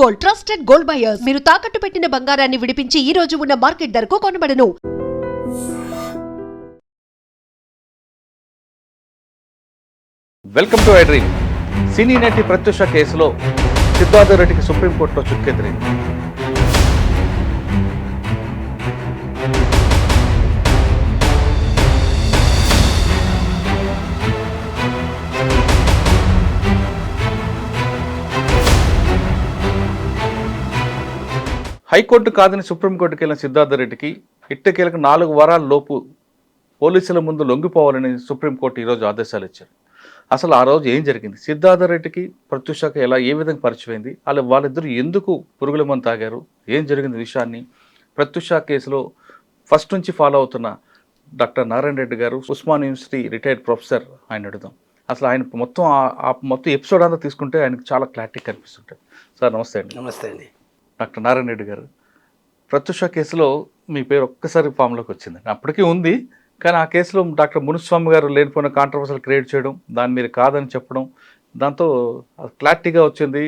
Gold, trusted gold buyers. మీరు తాకట్టు పెట్టిన బంగారాన్ని విడిపించి ఈ రోజు ఉన్న మార్కెట్ ధరకు కొనబడను. Welcome to I dream. Cine నటి ప్రత్యూష కేసులో సిద్ధార్థ రెడ్డికి సుప్రీంకోర్టులో చుక్కెదిరింది. హైకోర్టు కాదని సుప్రీంకోర్టుకి వెళ్ళిన సిద్ధార్థ రెడ్డికి ఇట్టకేలకు 4 వారాల లోపు పోలీసుల ముందు లొంగిపోవాలని సుప్రీంకోర్టు ఈరోజు ఆదేశాలు ఇచ్చారు. అసలు ఆ రోజు ఏం జరిగింది, సిద్ధార్థ రెడ్డికి ప్రత్యూషకి ఏ విధంగా పరిచయమైంది, వాళ్ళిద్దరూ ఎందుకు పురుగుల మందు తాగారు, ఏం జరిగింది విషయాన్ని ప్రత్యూష కేసులో ఫస్ట్ నుంచి ఫాలో అవుతున్న డాక్టర్ నారాయణ రెడ్డి గారు, ఉస్మాన్ యూనివర్సిటీ రిటైర్డ్ ప్రొఫెసర్, ఆయన అడుగుదాం. అసలు ఆయన మొత్తం ఎపిసోడ్ అంతా తీసుకుంటే ఆయనకు చాలా క్లారిటీ కనిపిస్తుంటుంది. సార్ నమస్తే అండి. నమస్తే అండి. డాక్టర్ నారాయణ రెడ్డి గారు, ప్రత్యూష కేసులో మీ పేరు ఒక్కసారి ఫామ్లోకి వచ్చిందండి. అప్పటికీ ఉంది, కానీ ఆ కేసులో డాక్టర్ మునుస్వామి గారు లేనిపోయిన కాంట్రవర్సీలు క్రియేట్ చేయడం, దాన్ని మీరు కాదని చెప్పడం, దాంతో క్లారిటీగా వచ్చింది.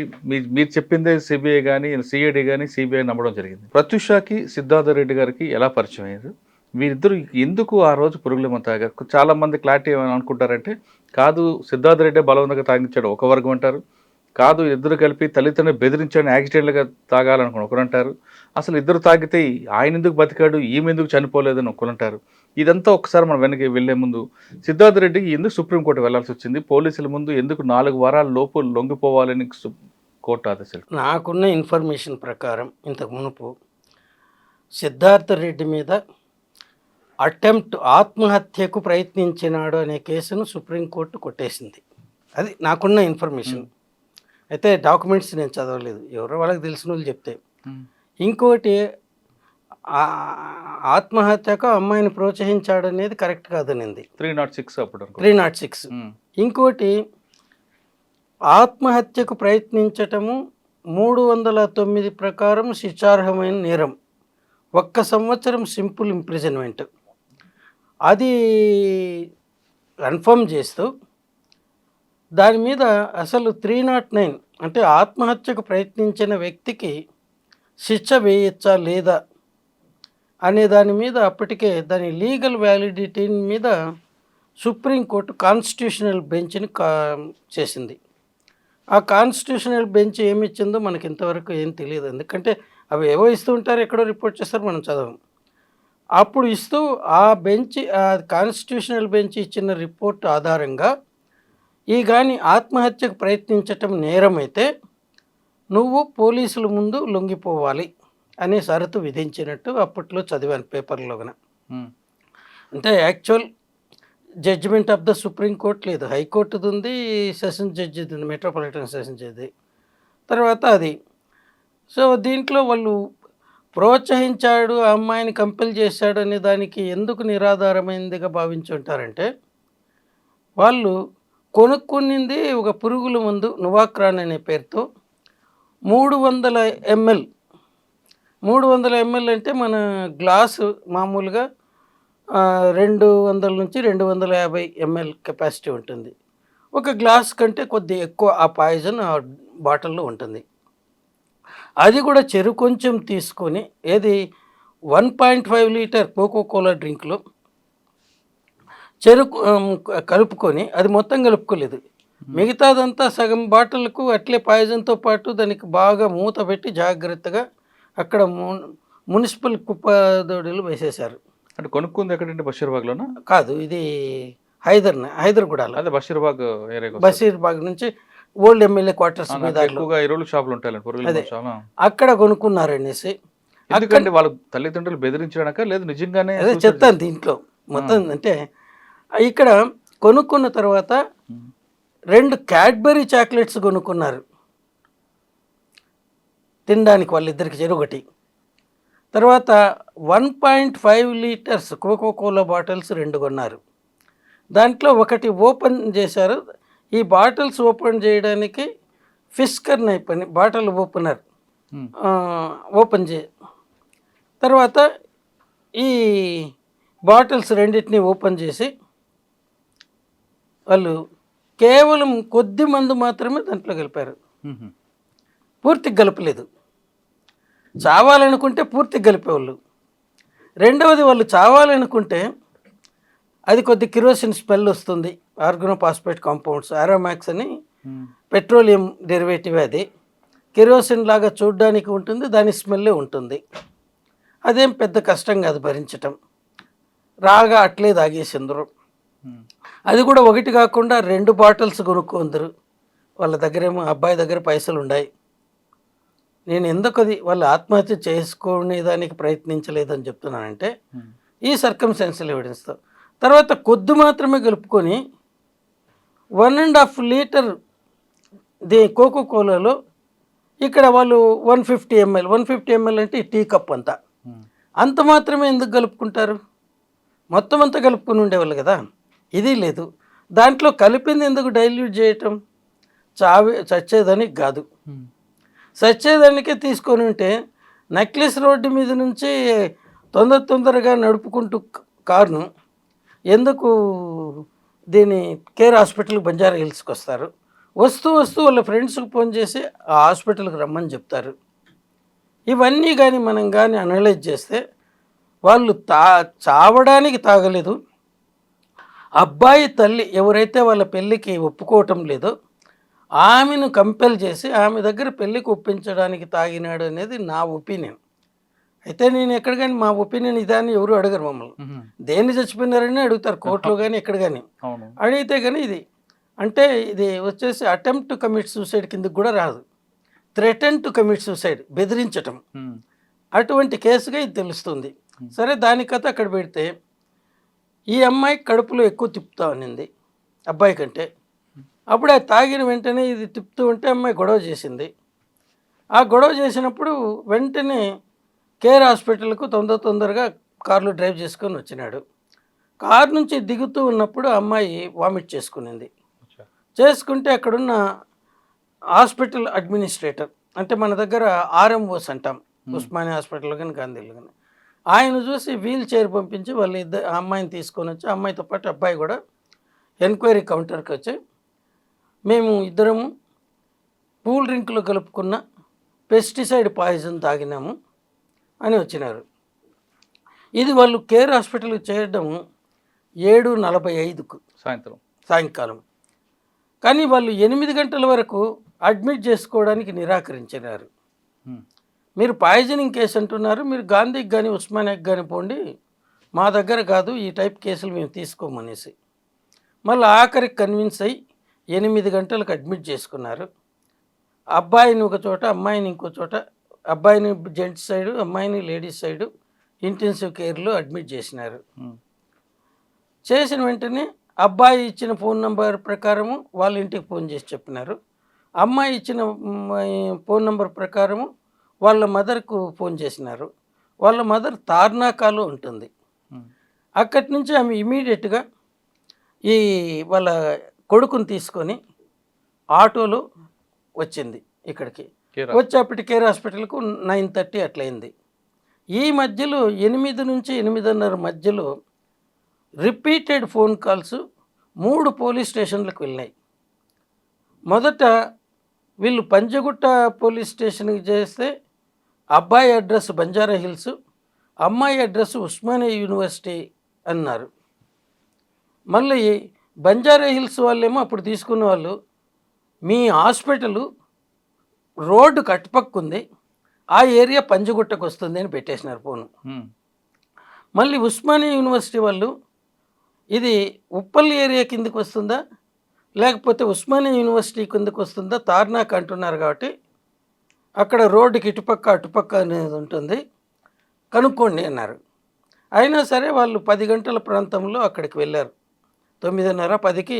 మీరు చెప్పిందే సిబిఐ కానీ సిఐడి కానీ సిబిఐ నమ్మడం జరిగింది. ప్రత్యూషకి సిద్ధార్థ రెడ్డి గారికి ఎలా పరిచయం అయ్యారు, వీరిద్దరు ఎందుకు ఆ రోజు పురుగుల మందు తాగారు? చాలా మంది క్లారిటీ ఏమైనా అనుకుంటారంటే, కాదు సిద్ధార్థ రెడ్డి బలవంతంగా తాగించాడు ఒక వర్గం అంటారు, కాదు ఇద్దరు కలిపి తల్లిదండ్రులు బెదిరించాలని యాక్సిడెంట్లుగా తాగాలనుకుని ఒకరు అంటారు, అసలు ఇద్దరు తాగితే ఆయన ఎందుకు బతికాడు ఈమె ఎందుకు చనిపోలేదని ఒకరు అంటారు. ఇదంతా ఒకసారి మనం వెనక్కి వెళ్లే ముందు, సిద్ధార్థ రెడ్డికి ఎందుకు సుప్రీంకోర్టు వెళ్లాల్సి వచ్చింది, పోలీసుల ముందు ఎందుకు 4 వారాల లోపు లొంగిపోవాలని కోర్టు ఆదేశాలు? నాకున్న ఇన్ఫర్మేషన్ ప్రకారం ఇంతకు మునుపు సిద్ధార్థ రెడ్డి మీద ఆత్మహత్యకు ప్రయత్నించినాడు అనే కేసును సుప్రీంకోర్టు కొట్టేసింది. అది నాకున్న ఇన్ఫర్మేషన్. అయితే డాక్యుమెంట్స్ నేను చదవలేదు, ఎవరో వాళ్ళకి తెలిసిన వాళ్ళు చెప్తే. ఇంకోటి, ఆత్మహత్యకు అమ్మాయిని ప్రోత్సహించాడు అనేది కరెక్ట్ కాదనింది 306 అప్పుడు 306. ఇంకోటి, ఆత్మహత్యకు ప్రయత్నించటము 309 ప్రకారం శిక్షార్హమైన నేరం, 1 సంవత్సరం సింపుల్ ఇంప్రిజన్మెంట్. అది కన్ఫర్మ్ చేస్తూ దాని మీద అసలు 309 అంటే ఆత్మహత్యకు ప్రయత్నించిన వ్యక్తికి శిక్ష వేయచ్చా లేదా అనే దాని మీద అప్పటికే దాని లీగల్ వ్యాలిడిటీ మీద సుప్రీంకోర్టు కాన్స్టిట్యూషనల్ బెంచ్ని చేసింది. ఆ కాన్స్టిట్యూషనల్ బెంచ్ ఏమి ఇచ్చిందో మనకి ఇంతవరకు ఏం తెలియదు, ఎందుకంటే అవి ఏవో ఇస్తూ ఉంటారు, ఎక్కడో రిపోర్ట్ చేస్తారు, మనం చదవం. అప్పుడు ఇస్తూ ఆ కాన్స్టిట్యూషనల్ బెంచ్ ఇచ్చిన రిపోర్ట్ ఆధారంగా కానీ ఆత్మహత్యకు ప్రయత్నించటం నేరమైతే నువ్వు పోలీసుల ముందు లొంగిపోవాలి అనే షరతు విధించినట్టు అప్పట్లో చదివాను పేపర్లో. అంటే actual judgement of the supreme court లేదు, హైకోర్టుది ఉంది, సెషన్ జడ్జిది ఉంది, మెట్రోపాలిటన్ సెషన్ జడ్జి. తర్వాత అది సో దీంట్లో వాళ్ళు ప్రోత్సహించాడు, ఆ అమ్మాయిని కంపెల్ చేశాడు అనే దానికి ఎందుకు నిరాధారమైనదిగా భావించుంటారంటే, వాళ్ళు కొనుక్కునింది ఒక పురుగుల మందు నువాక్రాన్ అనే పేరుతో 300 ml. 300 ml అంటే మన గ్లాసు మామూలుగా 200 నుంచి 250 ml కెపాసిటీ ఉంటుంది. ఒక గ్లాస్ కంటే కొద్ది ఎక్కువ ఆ పాయిజన్ ఆ బాటిల్లో ఉంటుంది. అది కూడా కొంచెం తీసుకొని, ఏది 1.5 లీటర్ కోకోకోలా డ్రింక్లో కలుపుకొని, అది మొత్తం కలుపుకోలేదు, మిగతాదంతా సగం బాటిల్కు అట్లే పాయిజన్తో పాటు దానికి బాగా మూత పెట్టి జాగ్రత్తగా అక్కడ మున్సిపల్ కుప్పదొడిలో వేసేశారు. అంటే కొనుక్కుంది ఎక్కడంటే బషీర్బాగ్లోనా? కాదు, ఇది హైదర్గూడలో. అదే బషీర్బాగ్ నుంచి ఓల్డ్ ఎమ్మెల్యే క్వార్టర్స్ మీద ఎరువులు షాపులు ఉంటాయి, అక్కడ కొనుక్కున్నారనేసి. ఎందుకంటే వాళ్ళ తల్లిదండ్రులు బెదిరించడానిక లేదు నిజంగానే? అదే చెప్తాను దీంట్లో మొత్తం. అంటే ఇక్కడ కొనుక్కున్న తర్వాత 2 క్యాడ్బరీ చాక్లెట్స్ కొనుక్కున్నారు తినడానికి, వాళ్ళిద్దరికి చెరొకటి. తర్వాత 1.5 లీటర్స్ కోకోకోలా బాటిల్స్ 2 కొన్నారు. దాంట్లో ఒకటి ఓపెన్ చేశారు. ఈ బాటిల్స్ ఓపెన్ చేయడానికి ఫిస్కర్ నైఫ్ అని బాటిల్ ఓపెనర్ ఓపెన్ తర్వాత ఈ బాటిల్స్ రెండింటిని ఓపెన్ చేసి వాళ్ళు కేవలం కొద్ది మందు మాత్రమే దాంట్లో కలిపారు. పూర్తిగా గలపలేదు. చావాలనుకుంటే పూర్తిగా గలిపేవాళ్ళు. రెండవది వాళ్ళు చావాలనుకుంటే అది కొద్ది కిరోసిన్ స్మెల్ వస్తుంది. ఆర్గనోపాస్పేట్ కాంపౌండ్స్ ఆరోమాక్స్ అని పెట్రోలియం డెరివేటివ్, అది కిరోసిన్ లాగా చూడడానికి ఉంటుంది, దాని స్మెల్లే ఉంటుంది. అదేం పెద్ద కష్టం కాదు భరించటం. రాగా అట్లే తాగేసిందరు. అది కూడా ఒకటి కాకుండా 2 బాటిల్స్ కొనుక్కుందరు. వాళ్ళ దగ్గరేమో అబ్బాయి దగ్గర పైసలు ఉన్నాయి. నేను ఎందుకు అది వాళ్ళు ఆత్మహత్య చేసుకునేదానికి ప్రయత్నించలేదని చెప్తున్నానంటే ఈ సర్కమ్స్టాన్షియల్ ఎవిడెన్స్తో. తర్వాత కొద్ది మాత్రమే కలుపుకొని 1.5 లీటర్ కోకో కోలాలో ఇక్కడ వాళ్ళు 150 ml 150 ml అంటే టీ కప్ అంత మాత్రమే ఎందుకు కలుపుకుంటారు? మొత్తం అంతా కలుపుకొని ఉండేవాళ్ళు కదా. ఇది లేదు. దాంట్లో కలిపింది ఎందుకు డైల్యూట్ చేయటం? చచ్చేదానికి కాదు, చచ్చేదానికే తీసుకొని ఉంటే నెక్లెస్ రోడ్డు మీద నుంచి తొందరగా నడుపుకుంటూ కారును ఎందుకు దీని కేర్ హాస్పిటల్కి బంజారా హిల్స్కి వస్తారు. వస్తూ వాళ్ళ ఫ్రెండ్స్కి ఫోన్ చేసి ఆ హాస్పిటల్కి రమ్మని చెప్తారు. ఇవన్నీ కానీ మనం కానీ అనలైజ్ చేస్తే వాళ్ళు చావడానికి తాగలేదు. అబ్బాయి తల్లి ఎవరైతే వాళ్ళ పెళ్ళికి ఒప్పుకోవటం లేదో ఆమెను కంపెల్ చేసి ఆమె దగ్గర పెళ్ళికి ఒప్పించడానికి తాగినాడు అనేది నా ఒపీనియన్. అయితే నేను ఎక్కడ కానీ మా ఒపీనియన్ ఇదాన్ని ఎవరు అడగరు మమ్మల్ని. దేన్ని చచ్చిపోయినారని అడుగుతారు కోర్టులో కానీ ఎక్కడ కానీ. అడిగితే కానీ ఇది అంటే ఇది వచ్చేసి అటెంప్ట్ టు కమిట్ సూసైడ్ కిందకి కూడా రాదు. థ్రెటన్ టు కమిట్ సూసైడ్, బెదిరించటం, అటువంటి కేసుగా ఇది తెలుస్తుంది. సరే, దాని కథ అక్కడ పెడితే ఈ అమ్మాయి కడుపులో ఎక్కువ తిప్పుతా ఉన్నింది అబ్బాయి కంటే. అప్పుడు అది తాగిన వెంటనే ఇది తిప్పుతూ ఉంటే అమ్మాయి గొడవ చేసింది. ఆ గొడవ చేసినప్పుడు వెంటనే కేర్ హాస్పిటల్కు తొందరగా కార్లో డ్రైవ్ చేసుకొని వచ్చినాడు. కారు నుంచి దిగుతూ ఉన్నప్పుడు అమ్మాయి వామిట్ చేసుకుంటే అక్కడున్న హాస్పిటల్ అడ్మినిస్ట్రేటర్, అంటే మన దగ్గర ఆర్ఎంఓస్ అంటాం, ఉస్మానియా హాస్పిటల్లో కానీ గాంధీలో కానీ, ఆయన చూసి వీల్ చైర్ పంపించి వాళ్ళు అమ్మాయిని తీసుకొని వచ్చి అమ్మాయితో పాటు అబ్బాయి కూడా ఎంక్వైరీ కౌంటర్కి వచ్చి మేము ఇద్దరము కూల్ డ్రింక్లో కలుపుకున్న పెస్టిసైడ్ పాయిజన్ తాగినాము అని వచ్చినారు. ఇది వాళ్ళు కేర్ హాస్పిటల్కి చేయడం 7:45కు సాయంకాలం. కానీ వాళ్ళు 8 గంటల వరకు అడ్మిట్ చేసుకోవడానికి నిరాకరించినారు. మీరు పాయిజనింగ్ కేసు అంటున్నారు, మీరు గాంధీకి కానీ ఉస్మానియాకి కానీ పోండి, మా దగ్గర కాదు ఈ టైప్ కేసులు మేము తీసుకోమనేసి. మళ్ళీ ఆఖరికి కన్విన్స్ అయ్యి 8 గంటలకు అడ్మిట్ చేసుకున్నారు. అబ్బాయిని ఒక చోట, అమ్మాయిని ఇంకో చోట, అబ్బాయిని జెంట్స్ సైడు, అమ్మాయిని లేడీస్ సైడు ఇంటెన్సివ్ కేర్లో అడ్మిట్ చేసినారు. చేసిన వెంటనే అబ్బాయి ఇచ్చిన ఫోన్ నెంబర్ ప్రకారము వాళ్ళ ఇంటికి ఫోన్ చేసి చెప్పినారు. అమ్మాయి ఇచ్చిన ఫోన్ నెంబర్ ప్రకారము వాళ్ళ మదర్కు ఫోన్ చేసినారు. వాళ్ళ మదర్ తార్నాకాలో ఉంటుంది. అక్కడి నుంచి ఆమె ఇమీడియట్గా ఈ వాళ్ళ కొడుకుని తీసుకొని ఆటోలో వచ్చింది ఇక్కడికి. వచ్చేప్పటి కేర్ హాస్పిటల్కు 9:30 అట్లయింది. ఈ మధ్యలో 8 నుంచి 8:30 మధ్యలో రిపీటెడ్ ఫోన్ కాల్స్ 3 పోలీస్ స్టేషన్లకు వెళ్ళినాయి. మొదట వీళ్ళు పంజగుట్ట పోలీస్ స్టేషన్కి చేస్తే అబ్బాయి అడ్రస్ బంజారా హిల్స్, అమ్మాయి అడ్రస్ ఉస్మానియా యూనివర్సిటీ అన్నారు. మళ్ళీ బంజారా హిల్స్ వాళ్ళేమో అప్పుడు తీసుకున్న వాళ్ళు మీ హాస్పిటల్ రోడ్డు కట్టుపక్కుంది, ఆ ఏరియా పంజగుట్టకు వస్తుంది అని పెట్టేసినారు ఫోను. మళ్ళీ ఉస్మానియా యూనివర్సిటీ వాళ్ళు ఇది ఉప్పల్ ఏరియా కిందకి వస్తుందా లేకపోతే ఉస్మానియా యూనివర్సిటీ కిందకి వస్తుందా తార్నాక్ అంటున్నారు కాబట్టి అక్కడ రోడ్డుకి ఇటుపక్క అటుపక్క అనేది ఉంటుంది, కనుక్కోండి అన్నారు. అయినా సరే వాళ్ళు 10 గంటల ప్రాంతంలో అక్కడికి వెళ్ళారు. 9:30, 10కి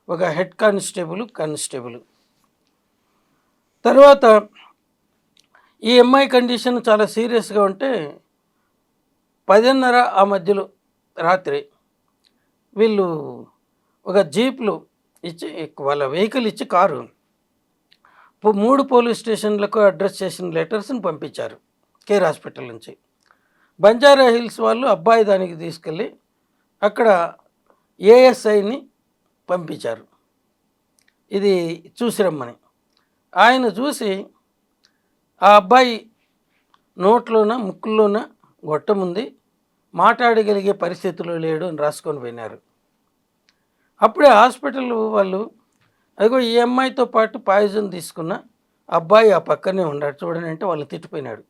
ఒక హెడ్ కానిస్టేబుల్. తర్వాత ఈ అమ్మాయి కండిషన్ చాలా సీరియస్గా ఉంటే 10:30 ఆ మధ్యలో రాత్రి వీళ్ళు ఒక జీప్లు ఇచ్చి వాళ్ళ వెహికల్ ఇచ్చి కారు 3 పోలీస్ స్టేషన్లకు అడ్రస్ చేసిన లెటర్స్ని పంపించారు కేర్ హాస్పిటల్ నుంచి. బంజారా హిల్స్ వాళ్ళు అబ్బాయి దానికి తీసుకెళ్ళి అక్కడ ఏఎస్ఐని పంపించారు ఇది చూసి రమ్మని. ఆయన చూసి ఆ అబ్బాయి నోట్లోన ముక్కుల్లోన గొట్టం ఉంది, మాట్లాడగలిగే పరిస్థితిలో లేడు అని రాసుకొని పోయినారు. అప్పుడే హాస్పిటల్ వాళ్ళు అదిగో ఈ అమ్మాయితో పాటు పాయిజన్ తీసుకున్న అబ్బాయి ఆ పక్కనే ఉన్నాడు చూడండి అంటే వాళ్ళు తిట్టిపోయినాడు.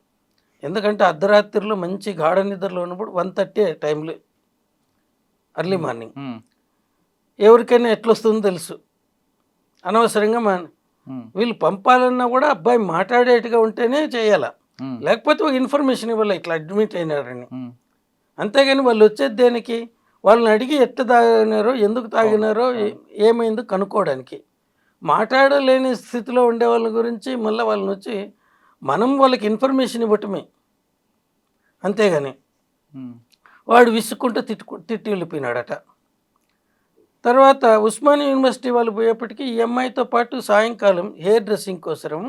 ఎందుకంటే అర్ధరాత్రిలో మంచి గాఢ నిద్రలో ఉన్నప్పుడు 1:30 టైంలో ఎర్లీ మార్నింగ్ ఎవరికైనా ఎట్లొస్తుందో తెలుసు. అనవసరంగా వీళ్ళు పంపాలన్నా కూడా అబ్బాయి మాట్లాడేట్టుగా ఉంటేనే చేయాల, లేకపోతే ఒక ఇన్ఫర్మేషన్ ఇవ్వాలి ఇట్లా అడ్మిట్ అయినారని. అంతేగాని వాళ్ళు వచ్చేది దేనికి? వాళ్ళని అడిగి ఎట్లా తాగినారో, ఎందుకు తాగినారో, ఏమైందో కనుక్కోవడానికి. మాట్లాడలేని స్థితిలో ఉండే వాళ్ళ గురించి మళ్ళీ వాళ్ళని వచ్చి మనం వాళ్ళకి ఇన్ఫర్మేషన్ ఇవ్వటమే, అంతేగాని వాడు విసుక్కుంటూ తిట్టి వెళ్ళిపోయినాడట. తర్వాత ఉస్మానియా యూనివర్సిటీ వాళ్ళు పోయేప్పటికీ ఈ అమ్మాయితో పాటు సాయంకాలం హెయిర్ డ్రెస్సింగ్ కోసరం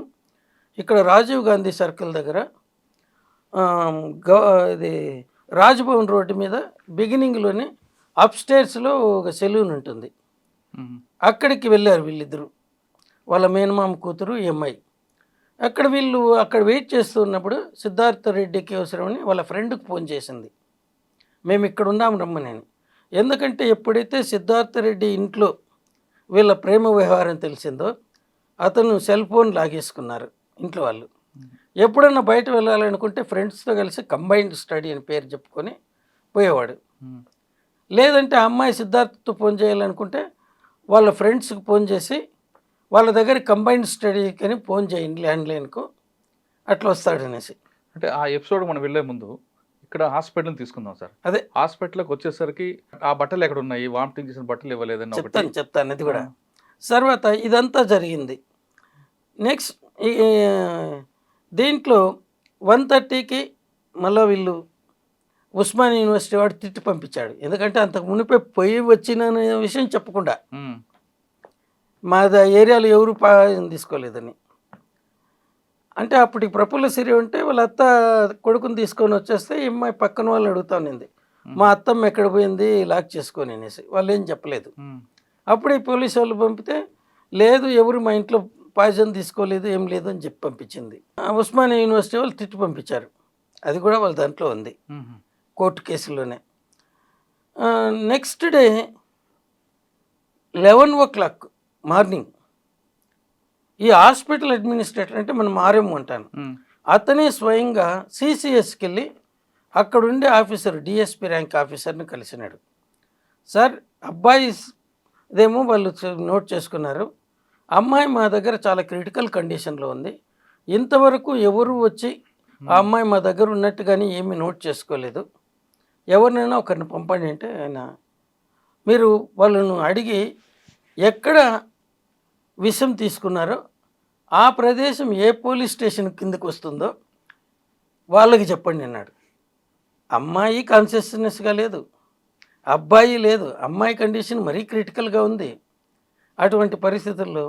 ఇక్కడ రాజీవ్ గాంధీ సర్కిల్ దగ్గర ఇది రాజ్భవన్ రోడ్డు మీద బిగినింగ్లోనే అప్స్టేర్స్లో ఒక సెలూన్ ఉంటుంది, అక్కడికి వెళ్ళారు వీళ్ళిద్దరూ, వాళ్ళ మేనమామ కూతురు ఈ అమ్మాయి. అక్కడ వెయిట్ చేస్తున్నప్పుడు సిద్ధార్థ రెడ్డికి అవసరమని వాళ్ళ ఫ్రెండ్కి ఫోన్ చేసింది, మేము ఇక్కడ ఉన్నాం రమ్మని. ఎందుకంటే ఎప్పుడైతే సిద్ధార్థ రెడ్డి ఇంట్లో వీళ్ళ ప్రేమ వ్యవహారం తెలిసిందో అతను సెల్ ఫోన్ లాగేసుకున్నారు ఇంట్లో వాళ్ళు. ఎప్పుడన్నా బయట వెళ్ళాలనుకుంటే ఫ్రెండ్స్తో కలిసి కంబైన్డ్ స్టడీ అని పేరు చెప్పుకొని పోయేవాడు. లేదంటే ఆ అమ్మాయి సిద్ధార్థతో ఫోన్ చేయాలనుకుంటే వాళ్ళ ఫ్రెండ్స్కి ఫోన్ చేసి వాళ్ళ దగ్గర కంబైన్డ్ స్టడీకి అని ఫోన్ చేయండి ల్యాండ్లైన్కు, అట్లా వస్తాడనేసి. అంటే ఆ ఎపిసోడ్ మనం వెళ్ళే ముందు ఇక్కడ హాస్పిటల్ తీసుకుందాం సార్. అదే హాస్పిటల్కి వచ్చేసరికి ఆ బట్టలు ఎక్కడ ఉన్నాయి, వామిటింగ్ చేసిన బట్టలు ఇవ్వలేదని చెప్తాను అది కూడా. తర్వాత ఇదంతా జరిగింది. నెక్స్ట్ దీంట్లో 1:30కి మళ్ళీ వీళ్ళు ఉస్మానియా యూనివర్సిటీ వాడు తిట్టి పంపించాడు. ఎందుకంటే అంతకు మునిపే పొయ్యి వచ్చిన విషయం చెప్పకుండా, మా ఏరియాలో ఎవరు తీసుకోలేదని. అంటే అప్పటికి ప్రఫుల్ల సిరి ఉంటే వాళ్ళ అత్త కొడుకుని తీసుకొని వచ్చేస్తే ఈ అమ్మాయి పక్కన వాళ్ళు అడుగుతా ఉన్నింది, మా అత్తమ్మ ఎక్కడ పోయింది లాక్ చేసుకొని అనేసి. వాళ్ళు ఏం చెప్పలేదు. అప్పుడే పోలీసు వాళ్ళు పంపితే లేదు ఎవరు మా ఇంట్లో పాయిజన్ తీసుకోలేదు, ఏం లేదు అని చెప్పి పంపించింది. ఉస్మానియా యూనివర్సిటీ వాళ్ళు తిట్టి పంపించారు, అది కూడా వాళ్ళ దాంట్లో ఉంది కోర్టు కేసులోనే. నెక్స్ట్ డే 11 o'clock మార్నింగ్ ఈ హాస్పిటల్ అడ్మినిస్ట్రేటర్ అంటే మనం ఆర్ఎం అంటాను, అతనే స్వయంగా సిసిఎస్కి వెళ్ళి అక్కడ ఉండే ఆఫీసర్ డిఎస్పి ర్యాంక్ ఆఫీసర్ని కలిసినాడు. సార్ అబ్బాయి ఇదేమో వాళ్ళు నోట్ చేసుకున్నారు, అమ్మాయి మా దగ్గర చాలా క్రిటికల్ కండిషన్లో ఉంది, ఇంతవరకు ఎవరు వచ్చి ఆ అమ్మాయి మా దగ్గర ఉన్నట్టు కానీ ఏమీ నోట్ చేసుకోలేదు, ఎవరినైనా ఒకరిని పంపండి అంటే ఆయన మీరు వాళ్ళను అడిగి ఎక్కడ విషం తీసుకున్నారో ఆ ప్రదేశం ఏ పోలీస్ స్టేషన్ కిందకు వస్తుందో వాళ్ళకి చెప్పండి అన్నాడు. అమ్మాయి కాన్షియస్నెస్గా లేదు, అబ్బాయి లేదు, అమ్మాయి కండిషన్ మరీ క్రిటికల్గా ఉంది. అటువంటి పరిస్థితుల్లో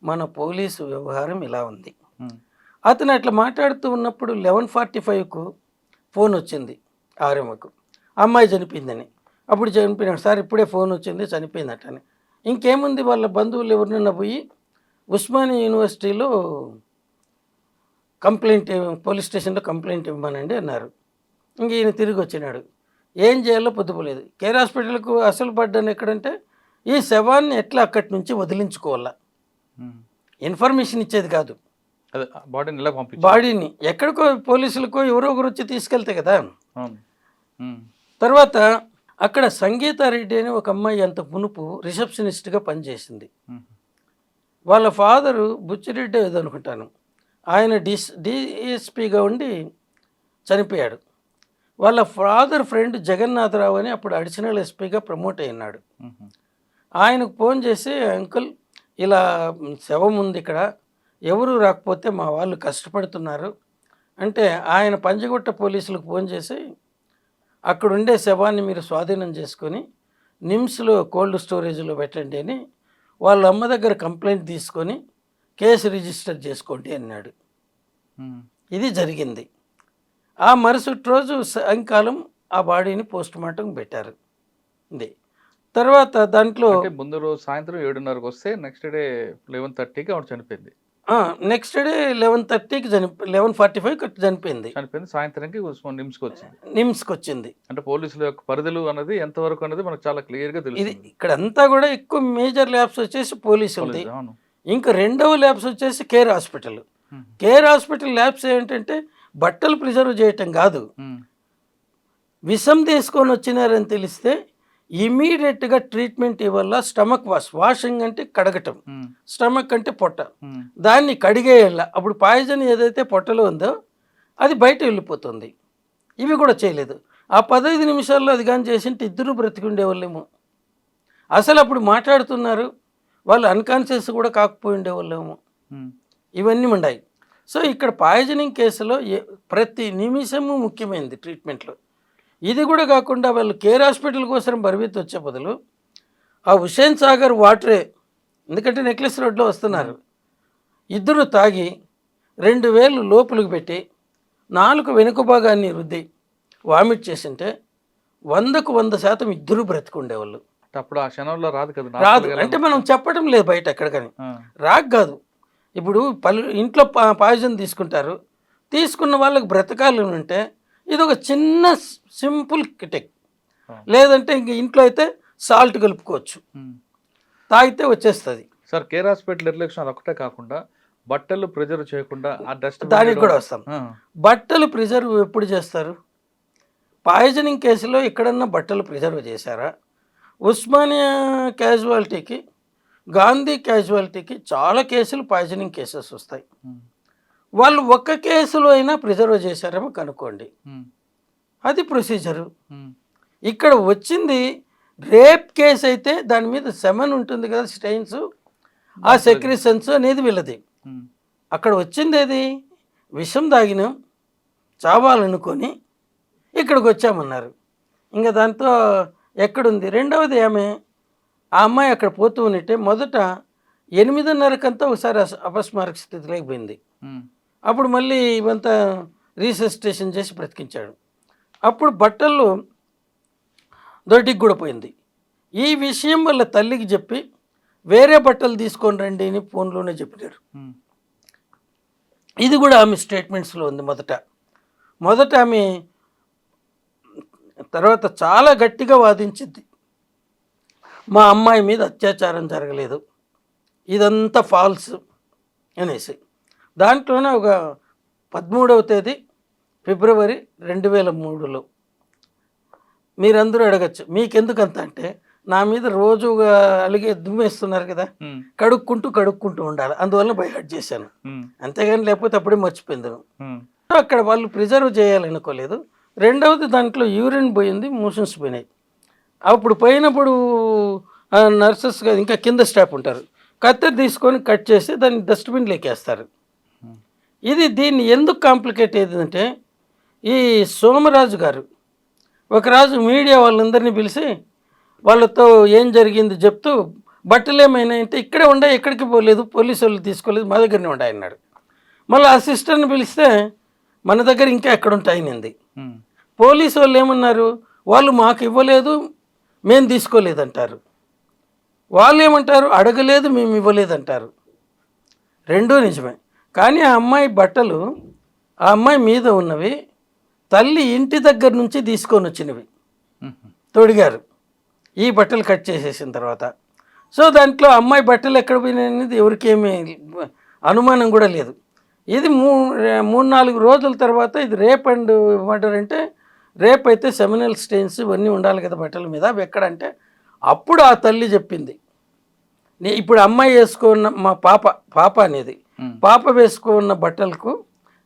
మన పోలీసు వ్యవహారం ఇలా ఉంది. అతను అట్లా మాట్లాడుతూ ఉన్నప్పుడు 11:45కు ఫోన్ వచ్చింది ఆర్ఎంకు, అమ్మాయి చనిపోయిందని. అప్పుడు చనిపోయినాడు సార్, ఇప్పుడే ఫోన్ వచ్చింది చనిపోయిందటని. ఇంకేముంది వాళ్ళ బంధువులు ఎవరినైనా పోయి ఉస్మానియా యూనివర్సిటీలో కంప్లైంట్ పోలీస్ స్టేషన్లో కంప్లైంట్ ఇవ్వమనండి అన్నారు. ఇంక ఈయన తిరిగి వచ్చినాడు, ఏం చేయాలో పొద్దుపోలేదు. కేర్ హాస్పిటల్కు అసలు పడ్డాను ఎక్కడంటే ఈ శవాన్ని ఎట్లా అక్కడి నుంచి వదిలించుకోవాలా, ఇన్ఫర్మేషన్ ఇచ్చేది కాదు, బాడీని ఎక్కడికో పోలీసులకో ఎవరో ఒకరు వచ్చి తీసుకెళ్తే కదా. తర్వాత అక్కడ సంగీతారెడ్డి అని ఒక అమ్మాయి అంత మునుపు రిసెప్షనిస్ట్గా పనిచేసింది. వాళ్ళ ఫాదరు బుచ్చిరెడ్డి ఏదో అనుకుంటాను, ఆయన డిఎస్పీగా ఉండి చనిపోయాడు. వాళ్ళ ఫాదర్ ఫ్రెండ్ జగన్నాథరావు అని అప్పుడు అడిషనల్ ఎస్పీగా ప్రమోట్ అయినాడు. ఆయనకు ఫోన్ చేసి అంకుల్ ఇలా శవం ఉంది ఇక్కడ, ఎవరు రాకపోతే మా వాళ్ళు కష్టపడుతున్నారు అంటే ఆయన పంజగుట్ట పోలీసులకు ఫోన్ చేసి అక్కడ ఉండే శవాన్ని మీరు స్వాధీనం చేసుకొని నిమ్స్లో కోల్డ్ స్టోరేజ్లో పెట్టండి అని వాళ్ళ అమ్మ దగ్గర కంప్లైంట్ తీసుకొని కేసు రిజిస్టర్ చేసుకోండి అన్నాడు. ఇది జరిగింది. ఆ మరుసటి రోజు సాయంకాలం ఆ బాడీని పోస్ట్మార్టం పెట్టారు. ఇది తర్వాత దాంట్లో ముందు రోజు సాయంత్రం 7:30కి వస్తే నెక్స్ట్ డే 11:30కి ఆవిడ చనిపోయింది. నెక్స్ట్ డే 11:30కి 11:45 చనిపోయింది. చనిపోయింది. సాయంత్రానికి నిమ్స్కి వచ్చింది. నిమ్స్కి వచ్చింది. అంటే పోలీసుల యొక్క పరిధులు అన్నది ఎంతవరకు అనేది మనకు చాలా క్లియర్గా ఇది తెలుస్తుంది. ఇక్కడంతా కూడా ఎక్కువ మేజర్ ల్యాబ్స్ వచ్చేసి పోలీసులది. అవును. ఇంకా రెండవ ల్యాబ్స్ వచ్చేసి care hospital. Care hospital labs ఏంటంటే బట్టలు ప్రిజర్వ్ చేయటం కాదు, విషం తీసుకొని వచ్చినారని తెలిస్తే ఇమీడియట్గా ట్రీట్మెంట్ ఇవ్వాల. స్టమక్ వాషింగ్ అంటే కడగటం, స్టమక్ అంటే పొట్ట, దాన్ని కడిగేయాల. అప్పుడు పాయిజన్ ఏదైతే పొట్టలో ఉందో అది బయట వెళ్ళిపోతుంది. ఇవి కూడా చేయలేదు. ఆ 15 నిమిషాల్లో అది కానీ చేసింటే ఇద్దరు బ్రతికుండేవాళ్ళేమో. అసలు అప్పుడు మాట్లాడుతున్నారు, వాళ్ళు అన్కాన్షియస్ కూడా కాకపోయి ఉండేవాళ్ళేమో. ఇవన్నీ ఉన్నాయి. సో ఇక్కడ పాయిజనింగ్ కేసులో ప్రతి నిమిషము ముఖ్యమైనది ట్రీట్మెంట్లో. ఇది కూడా కాకుండా వాళ్ళు కేర్ హాస్పిటల్ కోసం పరిమితి వచ్చే బదులు ఆ హుస్సేన్ సాగర్ వాటరే, ఎందుకంటే నెక్లెస్ రోడ్లో వస్తున్నారు, ఇద్దరు తాగి 2000 లోపలికి పెట్టి 4 వెనుక భాగాన్ని రుద్ది వామిట్ చేసింటే 100కు 100% ఇద్దరు బ్రతికుండేవాళ్ళు. అప్పుడు ఆ క్షణంలో రాదు కదా. రాదు అంటే మనం చెప్పడం లేదు బయట ఎక్కడికని, రాక్ కాదు. ఇప్పుడు ఇంట్లో పాయిజన్ తీసుకుంటారు, తీసుకున్న వాళ్ళకి బ్రతకాలని ఉంటే ఇది ఒక చిన్న సింపుల్ కిటెక్, లేదంటే ఇంక ఇంట్లో అయితే సాల్ట్ కలుపుకోవచ్చు, తాగితే వచ్చేస్తుంది. సార్ కేర్ హాస్పిటల్ నిర్లక్ష్యం అది ఒకటే కాకుండా బట్టలు ప్రిజర్వ్ చేయకుండా ఆ డస్ట్, దానికి కూడా వస్తాం. బట్టలు ప్రిజర్వ్ ఎప్పుడు చేస్తారు? పాయిజనింగ్ కేసులో ఎక్కడన్నా బట్టలు ప్రిజర్వ్ చేశారా? ఉస్మానియా క్యాజువాలిటీకి, గాంధీ క్యాజువాలిటీకి చాలా కేసులు పాయిజనింగ్ కేసెస్ వస్తాయి. వాళ్ళు ఒక్క కేసులో అయినా ప్రిజర్వ్ చేశారేమో కనుక్కోండి, అది ప్రొసీజరు. ఇక్కడ వచ్చింది రేప్ కేసు అయితే దాని మీద సెమన్ ఉంటుంది కదా, స్టెయిన్స్, ఆ సెక్రిషన్స్ అనేది వీళ్ళది. అక్కడ వచ్చింది ఏది? విషం తాగినాం, చావాలనుకొని ఇక్కడికి వచ్చామన్నారు. ఇంకా దాంతో ఎక్కడుంది? రెండవది ఆ అమ్మాయి అక్కడ పోతూ ఉన్నట్టే మొదట 8:30కంతా ఒకసారి అపస్మారక స్థితిలోకి పోయింది. అప్పుడు మళ్ళీ ఇవంతా రీసెసిటేషన్ చేసి బ్రతికించాడు. అప్పుడు బట్టలు దొడ్డికి కూడా పోయింది. ఈ విషయం వాళ్ళ తల్లికి చెప్పి వేరే బట్టలు తీసుకొని రండి అని ఫోన్లోనే చెప్పారు. ఇది కూడా ఆమె స్టేట్మెంట్స్లో ఉంది. మొదట ఆమె తర్వాత చాలా గట్టిగా వాదించింది, మా అమ్మాయి మీద అత్యాచారం జరగలేదు, ఇదంతా ఫాల్స్ అనేసి. దాంట్లోనే ఒక 13వ తేదీ ఫిబ్రవరి 2003లో మీరందరూ అడగచ్చు మీకెందుకంత అంటే, నా మీద రోజుగా అలిగే దుమ్మేస్తున్నారు కదా, కడుక్కుంటూ ఉండాలి, అందువల్ల బైహార్ట్ చేశాను, అంతేగాని లేకపోతే అప్పుడే మర్చిపోయింది. అక్కడ వాళ్ళు ప్రిజర్వ్ చేయాలనుకోలేదు. రెండవది దాంట్లో యూరిన్ పోయింది, మోషన్స్ పోయినాయి. అప్పుడు పోయినప్పుడు నర్సెస్ ఇంకా కింద స్టాఫ్ ఉంటారు, కత్తెర తీసుకొని కట్ చేసి దాన్ని డస్ట్బిన్ లేకేస్తారు. దీన్ని ఎందుకు కాంప్లికేట్ అయ్యిందంటే, ఈ సోమరాజు గారు ఒకరాజు మీడియా వాళ్ళందరినీ పిలిచి వాళ్ళతో ఏం జరిగింది చెప్తూ, బట్టలు ఏమైనాయంటే ఇక్కడే ఉండే, ఎక్కడికి పోలేదు, పోలీసు వాళ్ళు తీసుకోలేదు, మా దగ్గరనే ఉండే అన్నాడు. మళ్ళీ ఆ సిస్టర్ని పిలిస్తే మన దగ్గర ఇంకా ఎక్కడ ఉంటాయనింది. పోలీసు వాళ్ళు ఏమన్నారు, వాళ్ళు మాకు ఇవ్వలేదు, మేము తీసుకోలేదంటారు. వాళ్ళు ఏమంటారు, అడగలేదు, మేము ఇవ్వలేదంటారు. రెండూ నిజమే. కానీ ఆ అమ్మాయి బట్టలు ఆ అమ్మాయి మీద ఉన్నవి తల్లి ఇంటి దగ్గర నుంచి తీసుకొని వచ్చినవి, తొడిగారు ఈ బట్టలు కట్ చేసేసిన తర్వాత. సో దాంట్లో అమ్మాయి బట్టలు ఎక్కడ పోయినాయి అనేది ఎవరికేమీ అనుమానం కూడా లేదు. ఇది 3-4 రోజుల తర్వాత ఇది రేప్ అండ్ మర్డర్. అంటే రేప్ అయితే సెమినల్ స్టెయిన్స్ ఇవన్నీ ఉండాలి కదా బట్టల మీద, అవి ఎక్కడంటే అప్పుడు ఆ తల్లి చెప్పింది, ఇప్పుడు అమ్మాయి వేసుకున్న మా పాప అనేది పాప వేసుకున్న బట్టలకు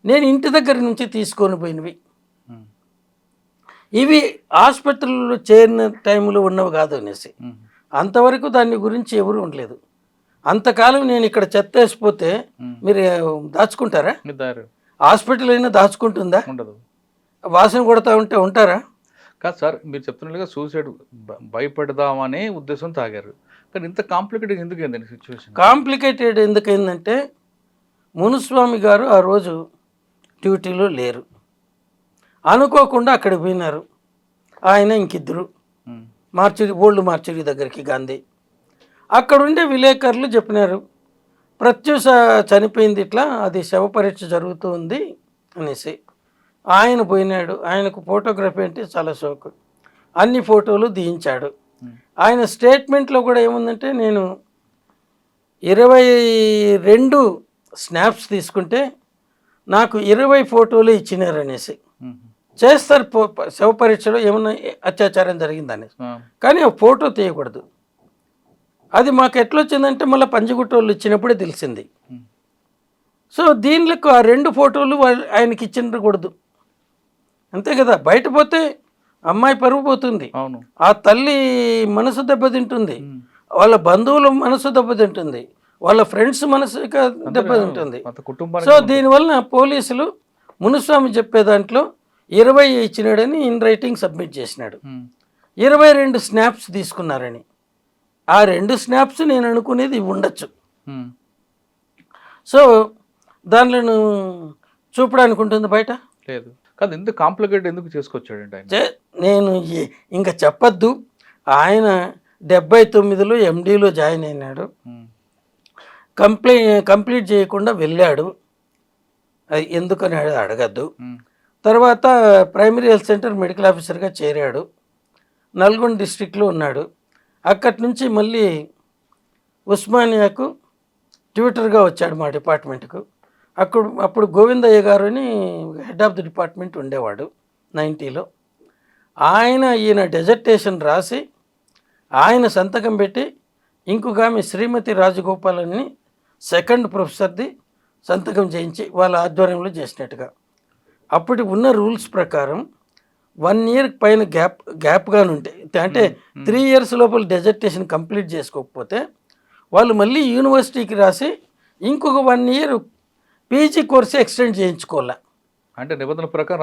నేను ఇంటి దగ్గర నుంచి తీసుకొని పోయినవి, ఇవి హాస్పిటల్లో చేరిన టైంలో ఉన్నవి కాదు అనేసి. అంతవరకు దాని గురించి ఎవరు ఉండలేదు. అంతకాలం నేను ఇక్కడ చెత్త వేసిపోతే మీరు దాచుకుంటారా? హాస్పిటల్ అయినా దాచుకుంటుందా? ఉండదు. వాసన కొడతా ఉంటే ఉంటారా? కాదు సార్, మీరు చెప్తున్నట్టుగా సూసైడ్ భయపడదామనే ఉద్దేశం తాగారు. కానీ ఇంత కాంప్లికేటెడ్ ఎందుకు అయిందండి సిచ్యువేషన్? కాంప్లికేటెడ్ ఎందుకైందంటే, మునుస్వామి గారు ఆ రోజు డ్యూటీలో లేరు, అనుకోకుండా అక్కడికి పోయినారు. ఆయన ఇంకిద్దరు ఓల్డ్ మార్చరీ దగ్గరికి గాంధీ. అక్కడ ఉండే విలేకరులు చెప్పినారు, ప్రత్యూష చనిపోయింది ఇట్లా, అది శవ పరీక్ష జరుగుతూ ఉంది అనేసి ఆయన పోయినాడు. ఆయనకు ఫోటోగ్రఫీ అంటే చాలా షోకు. అన్ని ఫోటోలు తీయించాడు. ఆయన స్టేట్మెంట్లో కూడా ఏముందంటే, నేను 22 స్నాప్స్ తీసుకుంటే నాకు 20 ఫోటోలు ఇచ్చినారనేసి. చేస్తారు శవ పరీక్షలో ఏమన్నా అత్యాచారం జరిగిందనేసి, కానీ ఆ ఫోటో తీయకూడదు. అది మాకు ఎట్లొచ్చిందంటే మళ్ళీ పంజగుట్టోళ్ళు ఇచ్చినప్పుడే తెలిసింది. సో దీనిలకు ఆ 2 ఫోటోలు ఆయనకి ఇచ్చినకూడదు, అంతే కదా. బయట పోతే అమ్మాయి పరువు పోతుంది, ఆ తల్లి మనసు దెబ్బతింటుంది, వాళ్ళ బంధువుల మనసు దెబ్బతింటుంది, వాళ్ళ ఫ్రెండ్స్ మనసు దెబ్బతింటుంది. సో దీనివల్ల పోలీసులు మునుస్వామి చెప్పే దాంట్లో 20 ఇచ్చినాడని ఇన్ రైటింగ్ సబ్మిట్ చేసినాడు. 22 స్నాప్స్ తీసుకున్నారని. ఆ 2 స్నాప్స్ నేను అనుకునేది ఉండొచ్చు. సో దానిలో చూపడానికి ఉంటుంది, బయట లేదు. కాదు, ఎందుకు కాంప్లికేట్ ఎందుకు చేసుకొచ్చాడండి ఆయన? నేను ఇంకా చెప్పద్దు. ఆయన 79లో ఎండీలో జాయిన్ అయినాడు, కంప్లీట్ చేయకుండా వెళ్ళాడు. అది ఎందుకని అడగద్దు. తర్వాత ప్రైమరీ హెల్త్ సెంటర్ మెడికల్ ఆఫీసర్గా చేరాడు, నల్గొండ డిస్ట్రిక్ట్లో ఉన్నాడు. అక్కడి నుంచి మళ్ళీ ఉస్మానియాకు ట్యూటర్గా వచ్చాడు మా డిపార్ట్మెంట్కు. అప్పుడు గోవిందయ్య గారు అని హెడ్ ఆఫ్ ది డిపార్ట్మెంట్ ఉండేవాడు 90లో. ఈయన డెజర్టేషన్ రాసి ఆయన సంతకం పెట్టి ఇంకొక ఆమె శ్రీమతి రాజగోపాల్ అని సెకండ్ ప్రొఫెసర్ది సంతకం చేయించి వాళ్ళ ఆధ్వర్యంలో చేసినట్టుగా. అప్పటి ఉన్న రూల్స్ ప్రకారం 1 year పైన గ్యాప్గానే ఉంటాయి. అంటే 3 years లోపల డెజర్టేషన్ కంప్లీట్ చేసుకోకపోతే వాళ్ళు మళ్ళీ యూనివర్సిటీకి రాసి ఇంకొక 1 year పీజీ కోర్సు ఎక్స్టెండ్ చేయించుకోవాలా. అంటే నిబంధనల ప్రకారం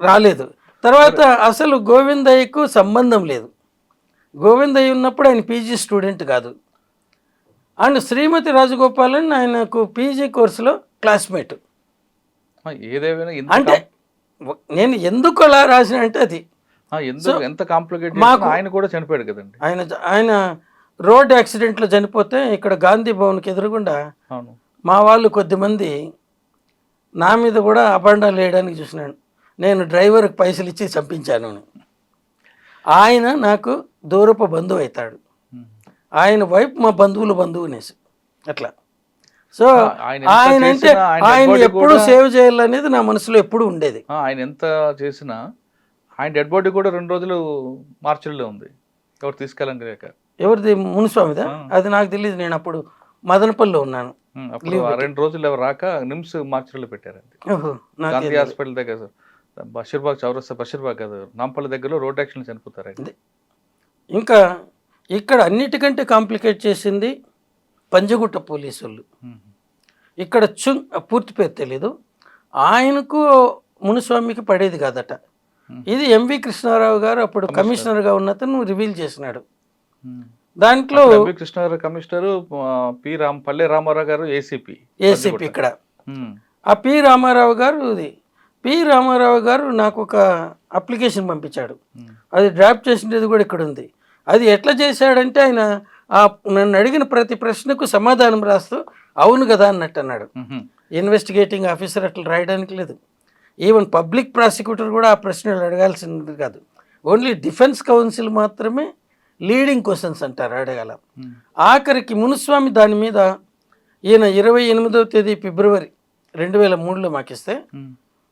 రాలేదు. తర్వాత అసలు గోవిందయ్యకు సంబంధం లేదు. గోవిందయ్య ఉన్నప్పుడు ఆయన పీజీ స్టూడెంట్ కాదు. అండ్ శ్రీమతి రాజగోపాలన్ ఆయనకు పీజీ కోర్సులో క్లాస్మేట్. అంటే నేను ఎందుకు అలా రాసిన అంటే అది ఎంత కాంప్లికేట్. ఆయన కూడా చనిపోయాడు కదండి. ఆయన రోడ్ యాక్సిడెంట్లో చనిపోతే ఇక్కడ గాంధీ భవన్కి ఎదురుగుండా మా వాళ్ళు కొద్దిమంది నా మీద కూడా అబండాలు వేయడానికి చూసినాను. నేను డ్రైవర్కి పైసలు ఇచ్చి చంపించాను అని. ఆయన నాకు దూరపు బంధువు అవుతాడు, ఆయన వైపు మా బంధువునేసి అట్లా. సో ఆయన అంటే ఆయన ఎప్పుడు సేవ్ చేయాలనేది నా మనసులో ఎప్పుడు ఉండేది. ఆయన ఎంత చేసినా ఆయన డెడ్ బాడీ కూడా 2 రోజులు మార్చిలో ఉంది, ఎవరు తీసుకెళ్ళండి లేక. ఎవరిది? మునుస్వామిదా? అది నాకు తెలియదు, నేను అప్పుడు మదనపల్లిలో ఉన్నాను. 2 రోజులు ఎవరు రాక నిమ్స్ మార్చిలో పెట్టారండి. గాంధీ హాస్పిటల్ దగ్గర బషీర్బాగ్ చౌరస్తా, బషీర్బాగ్ కాదు, నాంపల్లి దగ్గరలో రోడ్ యాక్సిడెంట్ చనిపోతారండి. ఇంకా ఇక్కడ అన్నిటికంటే కాంప్లికేట్ చేసింది పంజగుట్ట పోలీసు వాళ్ళు. ఇక్కడ పూర్తి పేరు తెలీదు, ఆయనకు మునుస్వామికి పడేది కాదట. ఇది ఎంవి కృష్ణారావు గారు అప్పుడు కమిషనర్గా ఉన్నతను రివీల్ చేసినాడు. దాంట్లో కృష్ణారావు కమిషనర్, పల్లె రామారావు గారు ఏసీపీ ఇక్కడ. ఆ పి రామారావు గారు నాకు ఒక అప్లికేషన్ పంపించాడు, అది డ్రాఫ్ట్ చేసినది కూడా ఇక్కడ ఉంది. అది ఎట్లా చేశాడంటే ఆయన నన్ను అడిగిన ప్రతి ప్రశ్నకు సమాధానం రాస్తూ అవును కదా అన్నట్టు అన్నాడు. ఇన్వెస్టిగేటింగ్ ఆఫీసర్ అట్లా రాయడానికి లేదు. ఈవెన్ పబ్లిక్ ప్రాసిక్యూటర్ కూడా ఆ ప్రశ్నలు అడగాల్సింది కాదు. ఓన్లీ డిఫెన్స్ కౌన్సిల్ మాత్రమే లీడింగ్ క్వశ్చన్స్ అంటారు అడగాల. ఆఖరికి మునుస్వామి దాని మీద ఈయన 28వ తేదీ ఫిబ్రవరి 2003లో మాకిస్తే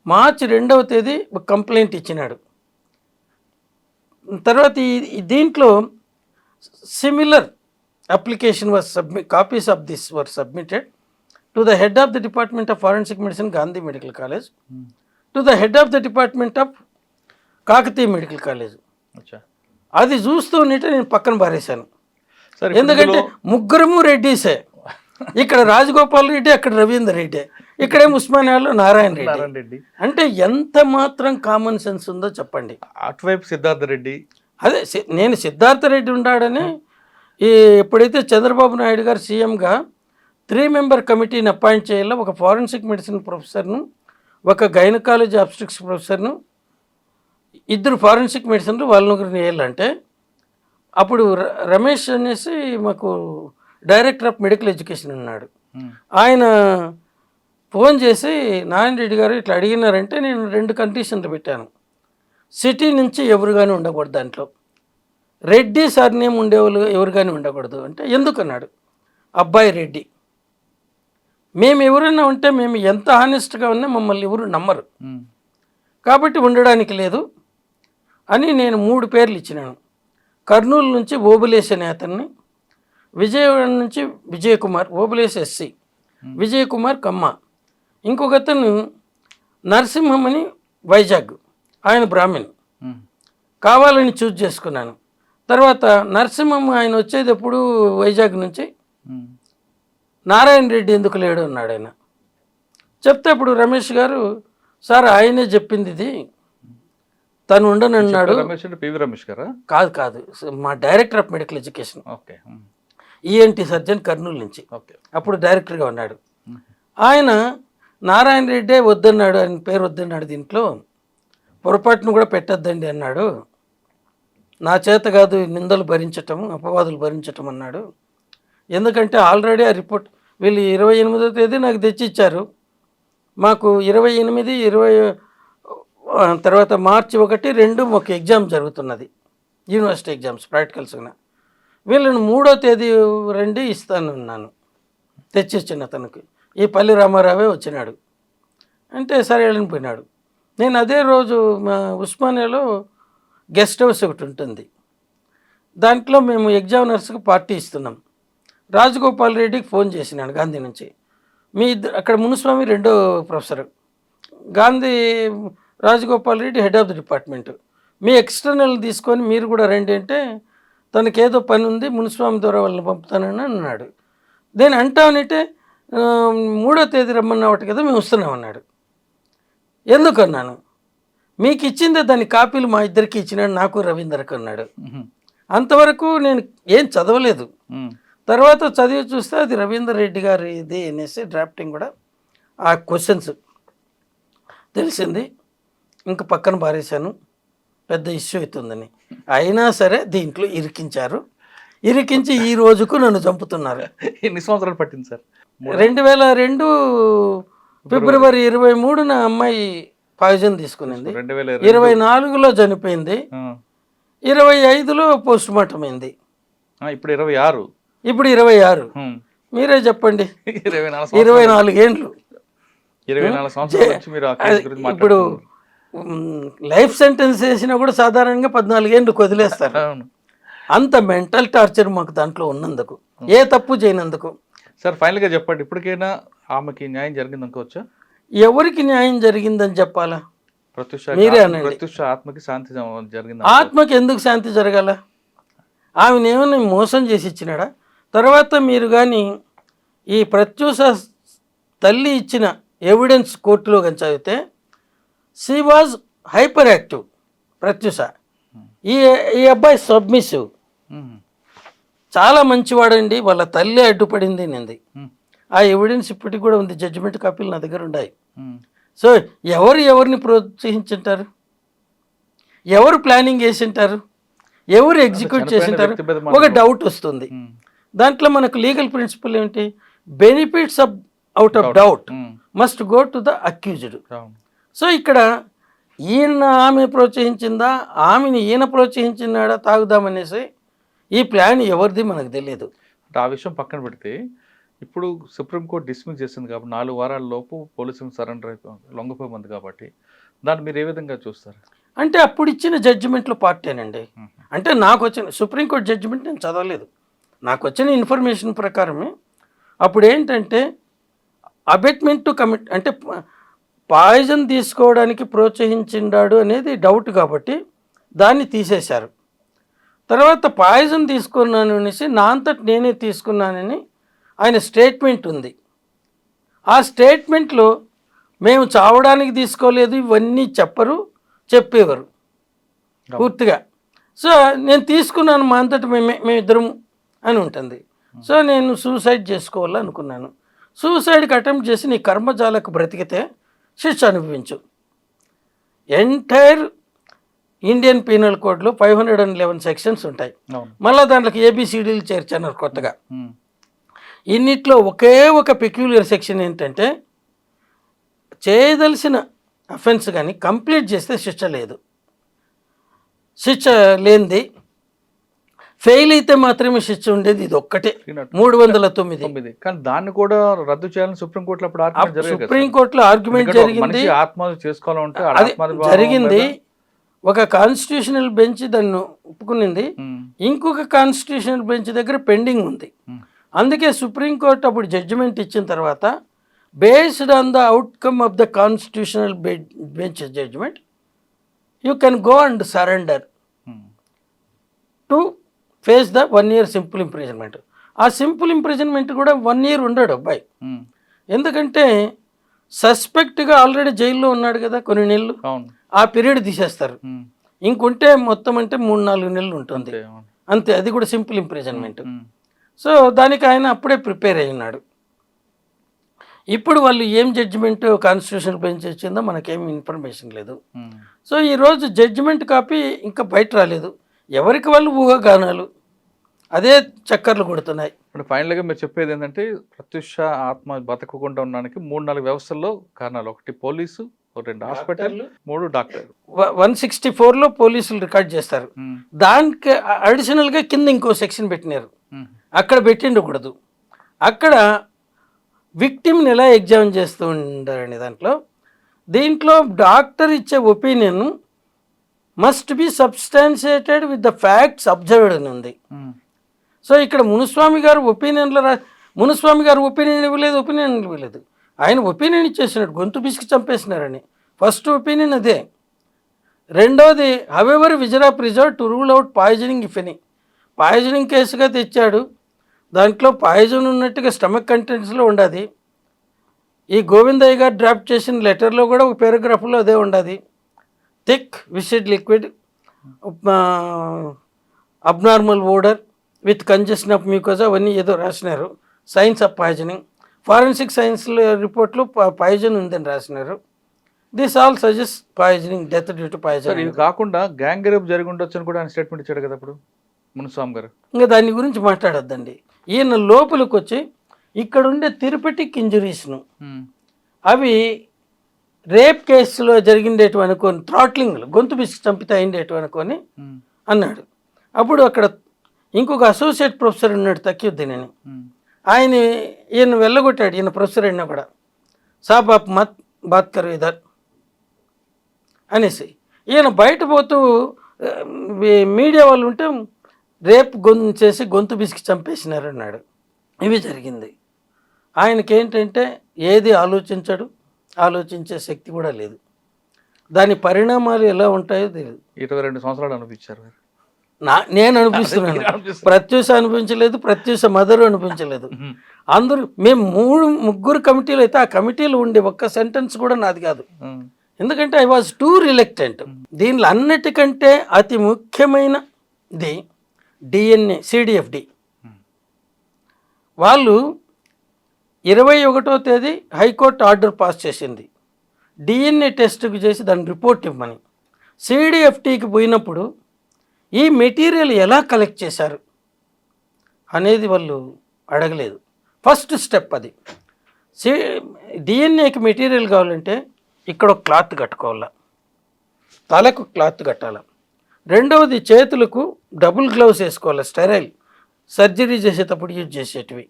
మార్చి 2వ తేదీ కంప్లైంట్ ఇచ్చినాడు. తర్వాత దీంట్లో similar application was copies of this or submitted to the head of the department of forensic medicine Gandhi medical college, to the head of the department of Kakatiya medical college. అది చూస్తూ ఉంటే నేను పక్కన పారేశాను, ఎందుకంటే ముగ్గురము రెడ్డిసే. ఇక్కడ రాజగోపాల్ రెడ్డి, అక్కడ రవీందర్ రెడ్డి, ఇక్కడేమో ఉస్మానియాలో నారాయణ రెడ్డి. అంటే ఎంత మాత్రం కామన్ సెన్స్ ఉందో చెప్పండి. అటువైపు సిద్ధార్థ రెడ్డి, అదే నేను సిద్ధార్థ రెడ్డి ఉన్నాడని ఎప్పుడైతే చంద్రబాబు నాయుడు గారు సీఎంగా 3 member కమిటీని అపాయింట్ చేయాలో, ఒక ఫారెన్సిక్ మెడిసిన్ ప్రొఫెసర్ను, ఒక గైనకాలజీ ఆబ్స్ట్రిక్స్ ప్రొఫెసర్ను, 2 ఫారెన్సిక్ మెడిసిన్లు వాళ్ళ వేయాలంటే అప్పుడు రమేష్ అనేసి మాకు డైరెక్టర్ ఆఫ్ మెడికల్ ఎడ్యుకేషన్ ఉన్నాడు. ఆయన ఫోన్ చేసి నారాయణ రెడ్డి గారు ఇట్లా అడిగినారంటే నేను 2 కండిషన్లు పెట్టాను. సిటీ నుంచి ఎవరు కానీ ఉండకూడదు, దాంట్లో రెడ్డి సర్నేమ్ ఉండేవాళ్ళు ఎవరు కానీ ఉండకూడదు. అంటే ఎందుకన్నాడు. అబ్బాయి రెడ్డి, మేము ఎవరైనా ఉంటే మేము ఎంత హానెస్ట్గా ఉన్నా మమ్మల్ని ఎవరు నమ్మరు, కాబట్టి ఉండడానికి లేదు అని నేను 3 పేర్లు ఇచ్చినాను. కర్నూలు నుంచి ఓబులేశ్ అనే అతన్ని, విజయవాడ నుంచి విజయ్ కుమార్, ఓబులేశ్ ఎస్సీ, విజయ్ కుమార్ కమ్మ, ఇంకొక అతను నరసింహం అని వైజాగ్, ఆయన బ్రాహ్మణ్, కావాలని చూజ్ చేసుకున్నాను. తర్వాత నరసింహం ఆయన వచ్చేటప్పుడు వైజాగ్ నుంచి నారాయణ రెడ్డి ఎందుకు లేడు అన్నాడు. ఆయన చెప్తే అప్పుడు రమేష్ గారు, సార్ ఆయనే చెప్పింది ఇది, తను ఉండనన్నాడు. రమేష్ గారా? కాదు, మా director of medical education, ENT surgeon Kurnool నుంచి, అప్పుడు డైరెక్టర్గా ఉన్నాడు. ఆయన నారాయణ రెడ్డే వద్దన్నాడు, ఆయన పేరు వద్దన్నాడు, దీంట్లో పొరపాటును కూడా పెట్టద్దండి అన్నాడు, నా చేత కాదు నిందలు భరించటం అపవాదులు భరించటం అన్నాడు. ఎందుకంటే ఆల్రెడీ ఆ రిపోర్ట్ వీళ్ళు 28వ తేదీ నాకు తెచ్చిచ్చారు, మాకు 28, 20 తర్వాత మార్చి 1, 2 ఒక ఎగ్జామ్ జరుగుతున్నది, యూనివర్సిటీ ఎగ్జామ్స్ ప్రాక్టికల్స్గా. వీళ్ళని 3వ తేదీ రండి ఇస్తానన్నాను, తెచ్చిచ్చిన అతనికి. ఈ పల్లి రామారావే వచ్చినాడు అంటే సరే వెళ్ళని పోయినాడు. నేను అదే రోజు మా ఉస్మానియాలో గెస్ట్ హౌస్ ఒకటి ఉంటుంది, దాంట్లో మేము ఎగ్జామినర్స్కి పార్టీ ఇస్తున్నాం. రాజగోపాల్ రెడ్డికి ఫోన్ చేసినాను గాంధీ నుంచి, మీ అక్కడ మునుస్వామి 2వ professor, Gandhi Rajagopal Reddy head of the department, me external తీసుకొని మీరు కూడా రండి అంటే, తనకేదో పని ఉంది మునుస్వామి ద్వారా వాళ్ళని పంపుతానని అన్నాడు. నేను అంటానంటే 3వ తేదీ రమ్మన్నావాటి కదా, మేము వస్తున్నాం అన్నాడు. ఎందుకన్నాను, మీకు ఇచ్చిందే దాని కాపీలు మా ఇద్దరికి ఇచ్చినాడు, నాకు రవీందర్కి అన్నాడు. అంతవరకు నేను ఏం చదవలేదు, తర్వాత చదివి చూస్తే అది రవీందర్ రెడ్డి గారి ఇది అనేసి డ్రాఫ్టింగ్ కూడా ఆ క్వశ్చన్స్ తెలిసింది. ఇంక పక్కన పారేశాను, పెద్ద ఇష్యూ అవుతుందని. అయినా సరే దీంట్లో ఇరికించి ఈ రోజుకు నన్ను చంపుతున్నారు. ఎన్ని సంవత్సరాలు పట్టింది సార్? 2002 ఫిబ్రవరి 23న అమ్మాయి పాయిజన్ తీసుకునింది, 24లో చనిపోయింది, 25లో పోస్ట్ మార్టం అయింది, ఇప్పుడు 26. మీరే చెప్పండి, 24 ఏండ్లు. ఇప్పుడు లైఫ్ సెంటెన్స్ వేసినా కూడా సాధారణంగా 14 ఏండ్లు వదిలేస్తారు. అంత మెంటల్ టార్చర్ మాకు దాంట్లో ఉన్నందుకు, ఏ తప్పు చేయనందుకు. సార్ ఫైనల్గా చెప్పండి, ఇప్పటికైనా ఆమెకి న్యాయం జరిగింది అనుకోవచ్చా? ఎవరికి న్యాయం జరిగిందని చెప్పాలా? మీరే అనండి. ప్రత్యూష ఆత్మకి శాంతి జరిగింది. ఆత్మకి ఎందుకు శాంతి జరగాల? ఆమెను ఏమైనా మోసం చేసి ఇచ్చినాడా? తర్వాత మీరు కానీ ఈ ప్రత్యూష తల్లి ఇచ్చిన ఎవిడెన్స్ కోర్టులో కానీ చదివితే, she was hyperactive Pratyusha. ఈ అబ్బాయి సబ్మిసివ్, చాలా మంచివాడండి, వాళ్ళ తల్లి అడ్డుపడింది నింది. ఆ ఎవిడెన్స్ ఇప్పటికి కూడా ఉంది, జడ్జిమెంట్ కాపీలు నా దగ్గర ఉన్నాయి. సో ఎవరిని ప్రోత్సహించుంటారు, ఎవరు ప్లానింగ్ చేసింటారు, ఎవరు ఎగ్జిక్యూట్ చేసింటారు? ఒక డౌట్ వస్తుంది. దాంట్లో మనకు లీగల్ ప్రిన్సిపల్ ఏమిటి? Benefits out of doubt must go to the accused. So ఇక్కడ ఆమె ప్రోత్సహించిందా, ఆమెని ఈయన ప్రోత్సహించినాడా తాగుదామనేసి, ఈ ప్లాన్ ఎవరిది మనకు తెలియదు. అంటే ఆ విషయం పక్కన పెడితే, ఇప్పుడు సుప్రీంకోర్టు డిస్మిస్ చేసింది కాబట్టి 4 వారాల లోపు పోలీసులు సరెండర్ లొంగిపోయింది కాబట్టి దాన్ని మీరు ఏ విధంగా చూస్తారు? అంటే అప్పుడు ఇచ్చిన జడ్జిమెంట్లో పార్టీనండి. అంటే నాకు వచ్చిన సుప్రీంకోర్టు జడ్జిమెంట్ నేను చదవలేదు, నాకు వచ్చిన ఇన్ఫర్మేషన్ ప్రకారమే. అప్పుడు ఏంటంటే అబెట్మెంట్ టు కమిట్, అంటే పాయిజన్ తీసుకోవడానికి ప్రోత్సహించిండాడు అనేది డౌట్ కాబట్టి దాన్ని తీసేశారు. తర్వాత పాయిజన్ తీసుకున్నాను అనేసి నా అంతటి నేనే తీసుకున్నానని ఆయన స్టేట్మెంట్ ఉంది. ఆ స్టేట్మెంట్లో మేము చావడానికి తీసుకోలేదు ఇవన్నీ చెప్పేవారు పూర్తిగా. సో నేను తీసుకున్నాను మా అంతటి మేమిద్దరం అని ఉంటుంది. సో నేను సూసైడ్ చేసుకోవాలనుకున్నాను. సూసైడ్కి అటెంప్ట్ చేసి నీ కర్మజాలకు బ్రతికితే శిక్ష అనుభవించు. ఎంటైర్ ఇండియన్ పీనల్ కోడ్లో 511 సెక్షన్స్ ఉంటాయి. మళ్ళీ దాంట్లోకి ఏబిసిడీలు చేర్చారు కొత్తగా. ఇన్నిట్లో ఒకే ఒక పెక్యులర్ సెక్షన్ ఏంటంటే చేయదలసిన అఫెన్స్ కానీ కంప్లీట్ చేస్తే శిక్ష లేదు, శిక్ష లేనిది ఫెయిల్ అయితే మాత్రమే శిక్ష ఉండేది ఇది ఒక్కటే 309. కానీ దాన్ని కూడా రద్దు చేయాలని సుప్రీంకోర్టులో అప్పుడు ఆర్గ్యుమెంట్ జరిగింది కదా సార్. సుప్రీంకోర్టులో ఆర్గ్యుమెంట్ ఎందుకంటే ఒక జరిగింది, మనిషి ఆత్మహత్య చేసుకోవాలంటే ఆ అది ఆత్మహత్య జరిగింది. భావం ఒక కాన్స్టిట్యూషనల్ బెంచ్ దాన్ని ఒప్పుకునింది, ఉమ్, ఇంకొక కాన్స్టిట్యూషనల్ బెంచ్ దగ్గర పెండింగ్ ఉంది. ఉమ్, అందుకే సుప్రీంకోర్టు అప్పుడు జడ్జిమెంట్ ఇచ్చిన తర్వాత based on the outcome of the constitutional bench judgement you can go and surrender um, to face the 1 year simple imprisonment. ఆ సింపుల్ ఇంప్రిజన్మెంట్ కూడా 1 year ఉండడు అబ్బాయి, ఉమ్, ఎందుకంటే సస్పెక్ట్గా ఆల్రెడీ జైల్లో ఉన్నాడు కదా కొన్ని నెలలు, అవును, ఆ పీరియడ్ తీసేస్తారు. ఉమ్, ఇంకుంటే మొత్తం అంటే 3-4 నెలలు ఉంటుంది అంతే, అవును, అంతే, అది కూడా సింపుల్ ఇంప్రిజన్మెంట్. ఉమ్, సో దానికి ఆయన అప్పుడే ప్రిపేర్ అయి ఉన్నాడు. ఇప్పుడు వాళ్ళు ఏం జడ్జిమెంట్ కాన్స్టిట్యూషనల్ బెంచ్ ఇచ్చిందో మనకేం ఇన్ఫర్మేషన్ లేదు. ఉమ్. సో ఈరోజు జడ్జిమెంట్ కాపీ ఇంకా బయట రాలేదు, ఎవరికి వాళ్ళు ఊహాగానాలు అదే చక్కర్లు కొడుతున్నాయి. ఇప్పుడు ఫైనల్గా మీరు చెప్పేది ఏంటంటే ప్రత్యూష ఆత్మ బతకకుండా ఉండడానికి 3-4 వ్యవస్థల్లో కారణాలు. ఒకటి పోలీసు, 2 హాస్పిటల్, 3 డాక్టర్. 164లో పోలీసులు రికార్డ్ చేస్తారు, దానికి అడిషనల్గా కింద ఇంకో సెక్షన్ పెట్టినారు, అక్కడ పెట్టిండకూడదు. అక్కడ విక్టిమ్ని ఎలా ఎగ్జామిన్ చేస్తూ ఉండారని దీంట్లో డాక్టర్ ఇచ్చే opinion must be substantiated with the facts observed అని ఉంది. సో ఇక్కడ మునుస్వామి గారు ఒపీనియన్లో మునుస్వామి గారు ఒపీనియన్ ఇవ్వలేదు, ఆయన ఒపీనియన్ ఇచ్చేసినాడు, గొంతు బిసికి చంపేసినారని. ఫస్ట్ ఒపీనియన్ అదే. రెండోది however viscera preserve to rule out poisoning if any, poisoning కేసుగా తెచ్చాడు, దాంట్లో పాయిజన్ ఉన్నట్టుగా స్టమక్ కంటెంట్స్లో ఉండదు. ఈ గోవిందయ్య గారు డ్రాఫ్ట్ చేసిన లెటర్లో కూడా ఒక పారాగ్రాఫ్లో అదే ఉండదు. Thick viscid liquid, abnormal odour with congestion of mucosa, అవన్నీ ఏదో రాసినారు. Signs of poisoning, forensic science రిపోర్ట్లో పాయిజన్ ఉందని రాసినారు. This all suggest poisoning, death due to poison. ఇవి కాకుండా గ్యాంగ్ రేప్ జరిగి ఉండొచ్చు అని కూడా ఆయన స్టేట్మెంట్ ఇచ్చాడు కదా అప్పుడు మునుస్వామి గారు. ఇంకా దాని గురించి మాట్లాడొద్దండి. ఈయన లోపలికి వచ్చి ఇక్కడ ఉండే థెరపెటిక్ ఇంజురీస్ను అవి రేప్ కేసులో జరిగిండేటివి అనుకొని, థ్రాట్లింగ్లు గొంతు బిసి చంపితే అయిండేటివి అనుకొని అన్నాడు. అప్పుడు అక్కడ ఇంకొక అసోసియేట్ ప్రొఫెసర్ ఉన్నాడు తక్యుద్దీన్ అని, ఈయన వెళ్ళగొట్టాడు. ఈయన ప్రొఫెసర్ అయినా కూడా సాబ్ ఆప్ మత్ బాత్ కరో ఇధర్ అనేసి. ఈయన బయట పోతూ మీడియా వాళ్ళు ఉంటే రేపు చేసి గొంతు బిసికి చంపేసినారు అన్నాడు. ఇవి జరిగింది. ఆయనకేంటంటే ఏది ఆలోచించడు, ఆలోచించే శక్తి కూడా లేదు. దాని పరిణామాలు ఎలా ఉంటాయో తెలియదు. 22 సంవత్సరాలు అనిపించారు. నేను అనిపిస్తున్నాను, ప్రత్యూష అనిపించలేదు, ప్రత్యూష మదరు అనిపించలేదు. అందరూ మేము 3-3 కమిటీలు అయితే, ఆ కమిటీలు ఉండే ఒక్క సెంటెన్స్ కూడా నాది కాదు, ఎందుకంటే ఐ వాజ్ టూ రిలక్టెంట్. దీనిలో అన్నిటికంటే అతి ముఖ్యమైనది డిఎన్ఏ, సిడిఎఫ్డి. వాళ్ళు 21వ తేదీ హైకోర్టు ఆర్డర్ పాస్ చేసింది డిఎన్ఏ టెస్ట్కి చేసి దాని రిపోర్ట్ ఇవ్వమని. సిడిఎఫ్టీకి పోయినప్పుడు ఈ మెటీరియల్ ఎలా కలెక్ట్ చేశారు అనేది వాళ్ళు అడగలేదు. ఫస్ట్ స్టెప్ అది. డిఎన్ఏకి మెటీరియల్ కావాలంటే ఇక్కడ ఒక క్లాత్ కట్టుకోవాలా, తలకు క్లాత్ కట్టాలి. రెండవది చేతులకు డబుల్ గ్లౌస్ వేసుకోవాలి, స్టెరైల్, సర్జరీ చేసేటప్పుడు యూజ్ చేసేటివి.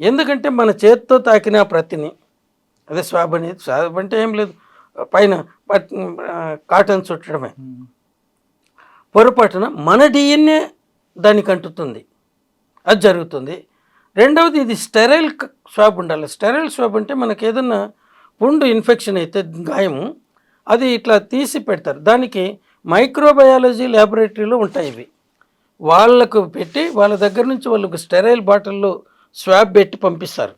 ఎందుకంటే మన చేతితో తాకిన ప్రతిని, అదే స్వాబ్ అనేది, స్వాబ్ అంటే ఏం లేదు, పైన కాటన్ చుట్టడమే, పొరపాటున మన డిఎన్ఏ దానికి అంటుతుంది, అది జరుగుతుంది. రెండవది ఇది స్టెరైల్ స్వాబ్ ఉండాలి. స్టెరైల్ స్వాబ్ అంటే మనకి ఏదన్నా పుండు ఇన్ఫెక్షన్ అయితే గాయము, అది ఇట్లా తీసి పెడతారు. దానికి మైక్రోబయాలజీ ల్యాబొరేటరీలో ఉంటాయి ఇవి, వాళ్ళకు పెట్టి వాళ్ళ దగ్గర నుంచి వాళ్ళకు స్టెరైల్ బాటిల్లో స్వాబ్ పెట్టి పంపిస్తారు.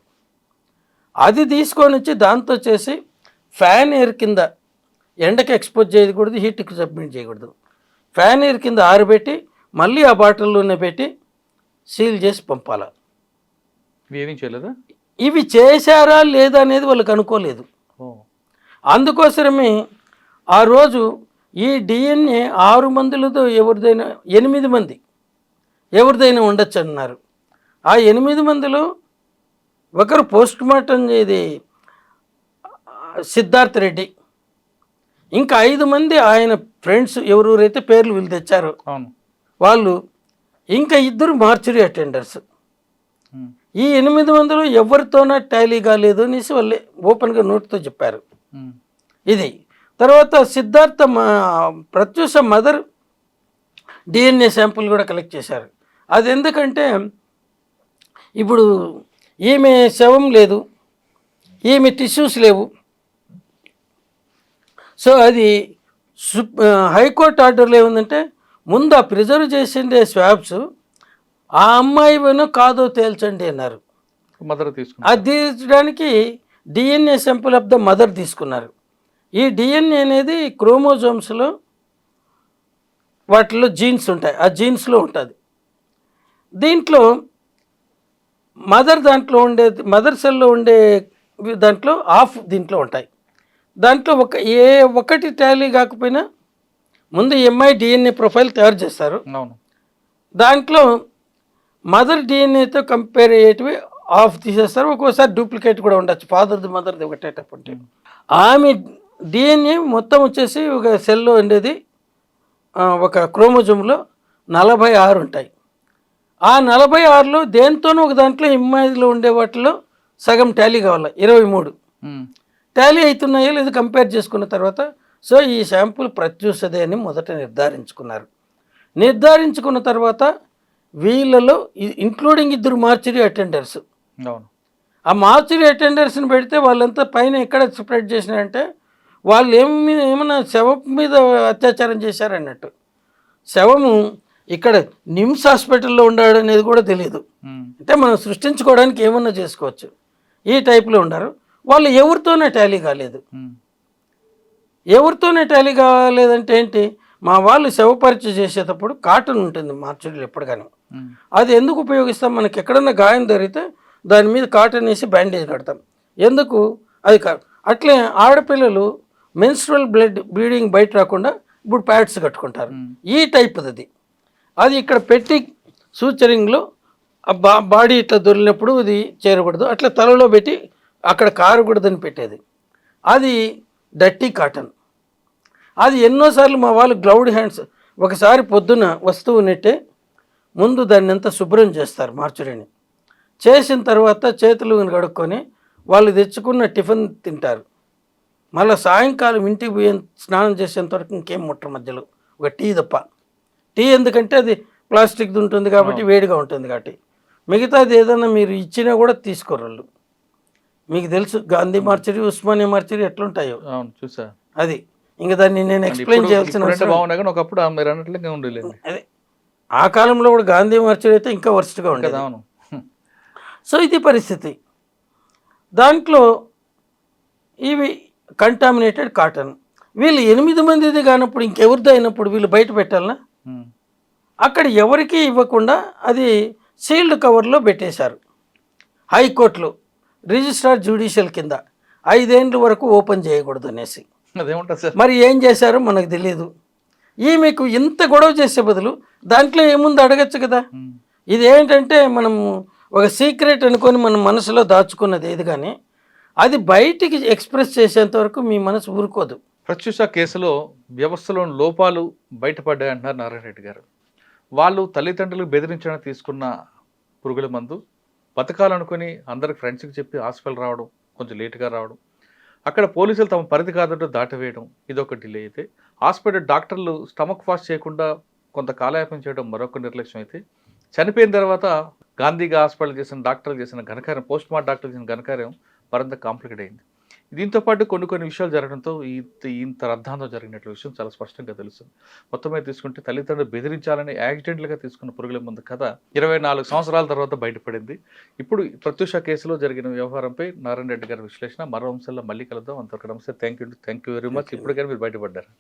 అది తీసుకొని వచ్చి దాంతో చేసి ఫ్యాన్ ఎయిర్ కింద, ఎండకి ఎక్స్పోజ్ చేయకూడదు, హీట్కి సబ్మిట్ చేయకూడదు, ఫ్యాన్ ఎయిర్ కింద ఆరబెట్టి మళ్ళీ ఆ బాటిల్లోనే పెట్టి సీల్ చేసి పంపాలి. ఏమీ చేయలేదా? ఇవి చేశారా లేదా అనేది వాళ్ళకి అనుకోలేదు. అందుకోసమే ఆ రోజు ఈ డిఎన్ఏ 6 మందిలతో ఎవరిదైనా 8 మంది ఎవరిదైనా ఉండొచ్చు అన్నారు. ఆ 8 మందిలో ఒకరు పోస్ట్ మార్టం ఇది సిద్ధార్థ్ రెడ్డి, ఇంకా 5 మంది ఆయన ఫ్రెండ్స్ ఎవరెవరైతే పేర్లు వీళ్ళు తెచ్చారో అవును. వాళ్ళు, ఇంకా 2 మార్చురీ అటెండర్స్. ఉమ్. ఈ 800 ఎవరితోనా టాలీ కాలేదు అనేసి వాళ్ళే ఓపెన్గా నోట్తో చెప్పారు. ఉమ్. ఇది తర్వాత Siddhartha Pratyusha mother DNA sample కూడా కలెక్ట్ చేశారు. అది ఎందుకంటే ఇప్పుడు ఈమె శవం లేదు, ఈమె టిష్యూస్ లేవు. సో అది హైకోర్టు ఆర్డర్లో ఏముందంటే ముందు ఆ ప్రిజర్వ్ చేసిండే స్వాబ్స్ ఆ అమ్మాయినో కాదో తేల్చండి అన్నారు. మదర్ తీసుకున్నా. అది తీర్చడానికి DNA sample of the mother తీసుకున్నారు. ఈ డిఎన్ఏ అనేది క్రోమోజోమ్స్లో వాటిలో జీన్స్ ఉంటాయి, ఆ జీన్స్లో ఉంటుంది. దీంట్లో దాంట్లో ఉండే మదర్ సెల్లో ఉండే దాంట్లో దీంట్లో ఉంటాయి. దాంట్లో ఒకటి టాలీ కాకపోయినా ముందు ఎంఐ డిఎన్ఏ ప్రొఫైల్ తయారు చేస్తారు. అవును. దాంట్లో మదర్ డిఎన్ఏతో కంపేర్ అయ్యేటివి తీసేస్తారు. ఒక్కోసారి డూప్లికేట్ కూడా ఉండొచ్చు, ఫాదర్ది మదర్ది ఒకటేటప్పుడు. ఆమె డిఎన్ఏ మొత్తం వచ్చేసి ఒక సెల్లో ఉండేది ఒక క్రోమోజోమ్లో 46 ఉంటాయి. ఆ 46లో దేంతోనూ ఒక దాంట్లో ఎంఐలో ఉండే వాటిలో సగం టాలీ కావాలి, 23 టాలీ అవుతున్నాయో లేదు కంపేర్ చేసుకున్న తర్వాత సో ఈ శాంపుల్ ప్రత్యూషదే అని మొదట నిర్ధారించుకున్న తర్వాత వీళ్ళలో ఇంక్లూడింగ్ 2 మార్చురీ అటెండర్స్, అవును. ఆ మార్చురీ అటెండర్స్ని పెడితే వాళ్ళంతా పైన ఎక్కడ స్ప్రెడ్ చేసినారంటే వాళ్ళు ఏమన్నా శవం మీద అత్యాచారం చేశారన్నట్టు. శవము ఇక్కడ నిమ్స్ హాస్పిటల్లో ఉన్నాడు అనేది కూడా తెలియదు. అంటే మనం సృష్టించుకోవడానికి ఏమన్నా చేసుకోవచ్చు, ఈ టైప్లో ఉన్నారు. వాళ్ళు ఎవరితోనే టాలీ కాలేదు. ఎవరితోనే టాలీ కాలేదంటే ఏంటి, మా వాళ్ళు శవ పరీక్ష చేసేటప్పుడు కాటన్ ఉంటుంది మార్చురీలు ఎప్పటికైనా. అది ఎందుకు ఉపయోగిస్తాం, మనకి ఎక్కడన్నా గాయం జరిగితే దాని మీద కాటన్ వేసి బ్యాండేజ్ కడతాం. ఎందుకు అది అట్లే ఆడపిల్లలు మెన్స్ట్రువల్ బ్లీడింగ్ బయట రాకుండా ఇప్పుడు ప్యాడ్స్ కట్టుకుంటారు. ఈ టైప్ అది ఇక్కడ పెట్టి సూచరింగ్లో బాడీ ఇట్లా దొరికినప్పుడు ఇది చేరకూడదు, అట్లా తలలో పెట్టి అక్కడ కారకూడదని పెట్టేది. అది డర్టీ కాటన్. అది ఎన్నోసార్లు మా వాళ్ళు గ్లౌడ్ హ్యాండ్స్, ఒకసారి పొద్దున వస్తువు నెట్టే ముందు దాన్ని అంతా శుభ్రం చేస్తారు మార్చురీని. చేసిన తర్వాత చేతులు కడుక్కొని వాళ్ళు తెచ్చుకున్న టిఫిన్ తింటారు. మళ్ళీ సాయంకాలం ఇంటికి పోయి స్నానం చేసేంత వరకు ఇంకేం ముట్టరు మధ్యలో, ఒక టీ తప్ప. టీ ఎందుకంటే అది ప్లాస్టిక్ది ఉంటుంది కాబట్టి వేడిగా ఉంటుంది కాబట్టి. మిగతాది ఏదైనా మీరు ఇచ్చినా కూడా తీసుకోరు వాళ్ళు. మీకు తెలుసు గాంధీ మార్చురీ, ఉస్మానియా మార్చురీ ఎట్లుంటాయో. చూసా. అది ఇంకా దాన్ని నేను ఎక్స్ప్లెయిన్ చేయాల్సిన అదే ఆ కాలంలో కూడా గాంధీ మార్చురీ అయితే ఇంకా వర్స్ట్గా ఉండేది. సో ఇది పరిస్థితి. దాంట్లో ఇవి కంటామినేటెడ్ కాటన్. వీళ్ళు 8 మందిది కానప్పుడు ఇంకెవరిది అయినప్పుడు వీళ్ళు బయట పెట్టాలనా? అక్కడ ఎవరికి ఇవ్వకుండా అది సీల్డ్ కవర్లో పెట్టేశారు. హైకోర్టులో రిజిస్ట్రార్ జ్యుడిషియల్ కింద 5 ఏళ్ళ వరకు ఓపెన్ చేయకూడదు అనేసి. మరి ఏం చేశారో మనకు తెలియదు. మీకు ఇంత గొడవ చేసే బదులు దాంట్లో ఏముంది అడగచ్చు కదా. ఇది ఏంటంటే మనము ఒక సీక్రెట్ అనుకొని మన మనసులో దాచుకున్నది ఏది, కానీ అది బయటికి ఎక్స్ప్రెస్ చేసేంత వరకు మీ మనసు ఊరుకోదు. ప్రత్యూష కేసులో వ్యవస్థలోని లోపాలు బయటపడ్డాయి అంటున్నారు నారాయణ రెడ్డి గారు. వాళ్ళు తల్లిదండ్రులు బెదిరించడానికి తీసుకున్న పురుగుల మందు బతకాలనుకుని అందరికి ఫ్రెండ్స్కి చెప్పి హాస్పిటల్ రావడం, కొంచెం లేటుగా రావడం, అక్కడ పోలీసులు తమ పరిధి కాదంటూ దాటవేయడం, ఇదొక డిలే అయితే, హాస్పిటల్ డాక్టర్లు స్టమక్ ఫాస్ట్ చేయకుండా కొంత కాలయాపన చేయడం మరొక నిర్లక్ష్యం అయితే, చనిపోయిన తర్వాత గాంధీగా హాస్పిటల్ చేసిన డాక్టర్లు చేసిన ఘనకార్యం, పోస్ట్ మార్టం డాక్టర్లు చేసిన ఘనకార్యం మరింత కాంప్లికేట్ అయింది. దీంతో పాటు కొన్ని విషయాలు జరగడంతో ఇంత రద్దాంతం జరిగినట్లు విషయం చాలా స్పష్టంగా తెలుస్తుంది. మొత్తం మీద తీసుకుంటే తల్లిదండ్రులు బెదిరించాలని యాక్సిడెంట్లుగా తీసుకున్న పురుగుల మందు కథ 24 సంవత్సరాల తర్వాత బయటపడింది. ఇప్పుడు ప్రత్యూష కేసులో జరిగిన వ్యవహారంపై నారాయణ రెడ్డి గారి విశ్లేషణ మరో అంశాల్లో మళ్ళీ కలుద్దాం. అంతవరకు నమస్తే. Thank you very much. ఇప్పటికైనా మీరు బయటపడ్డారు.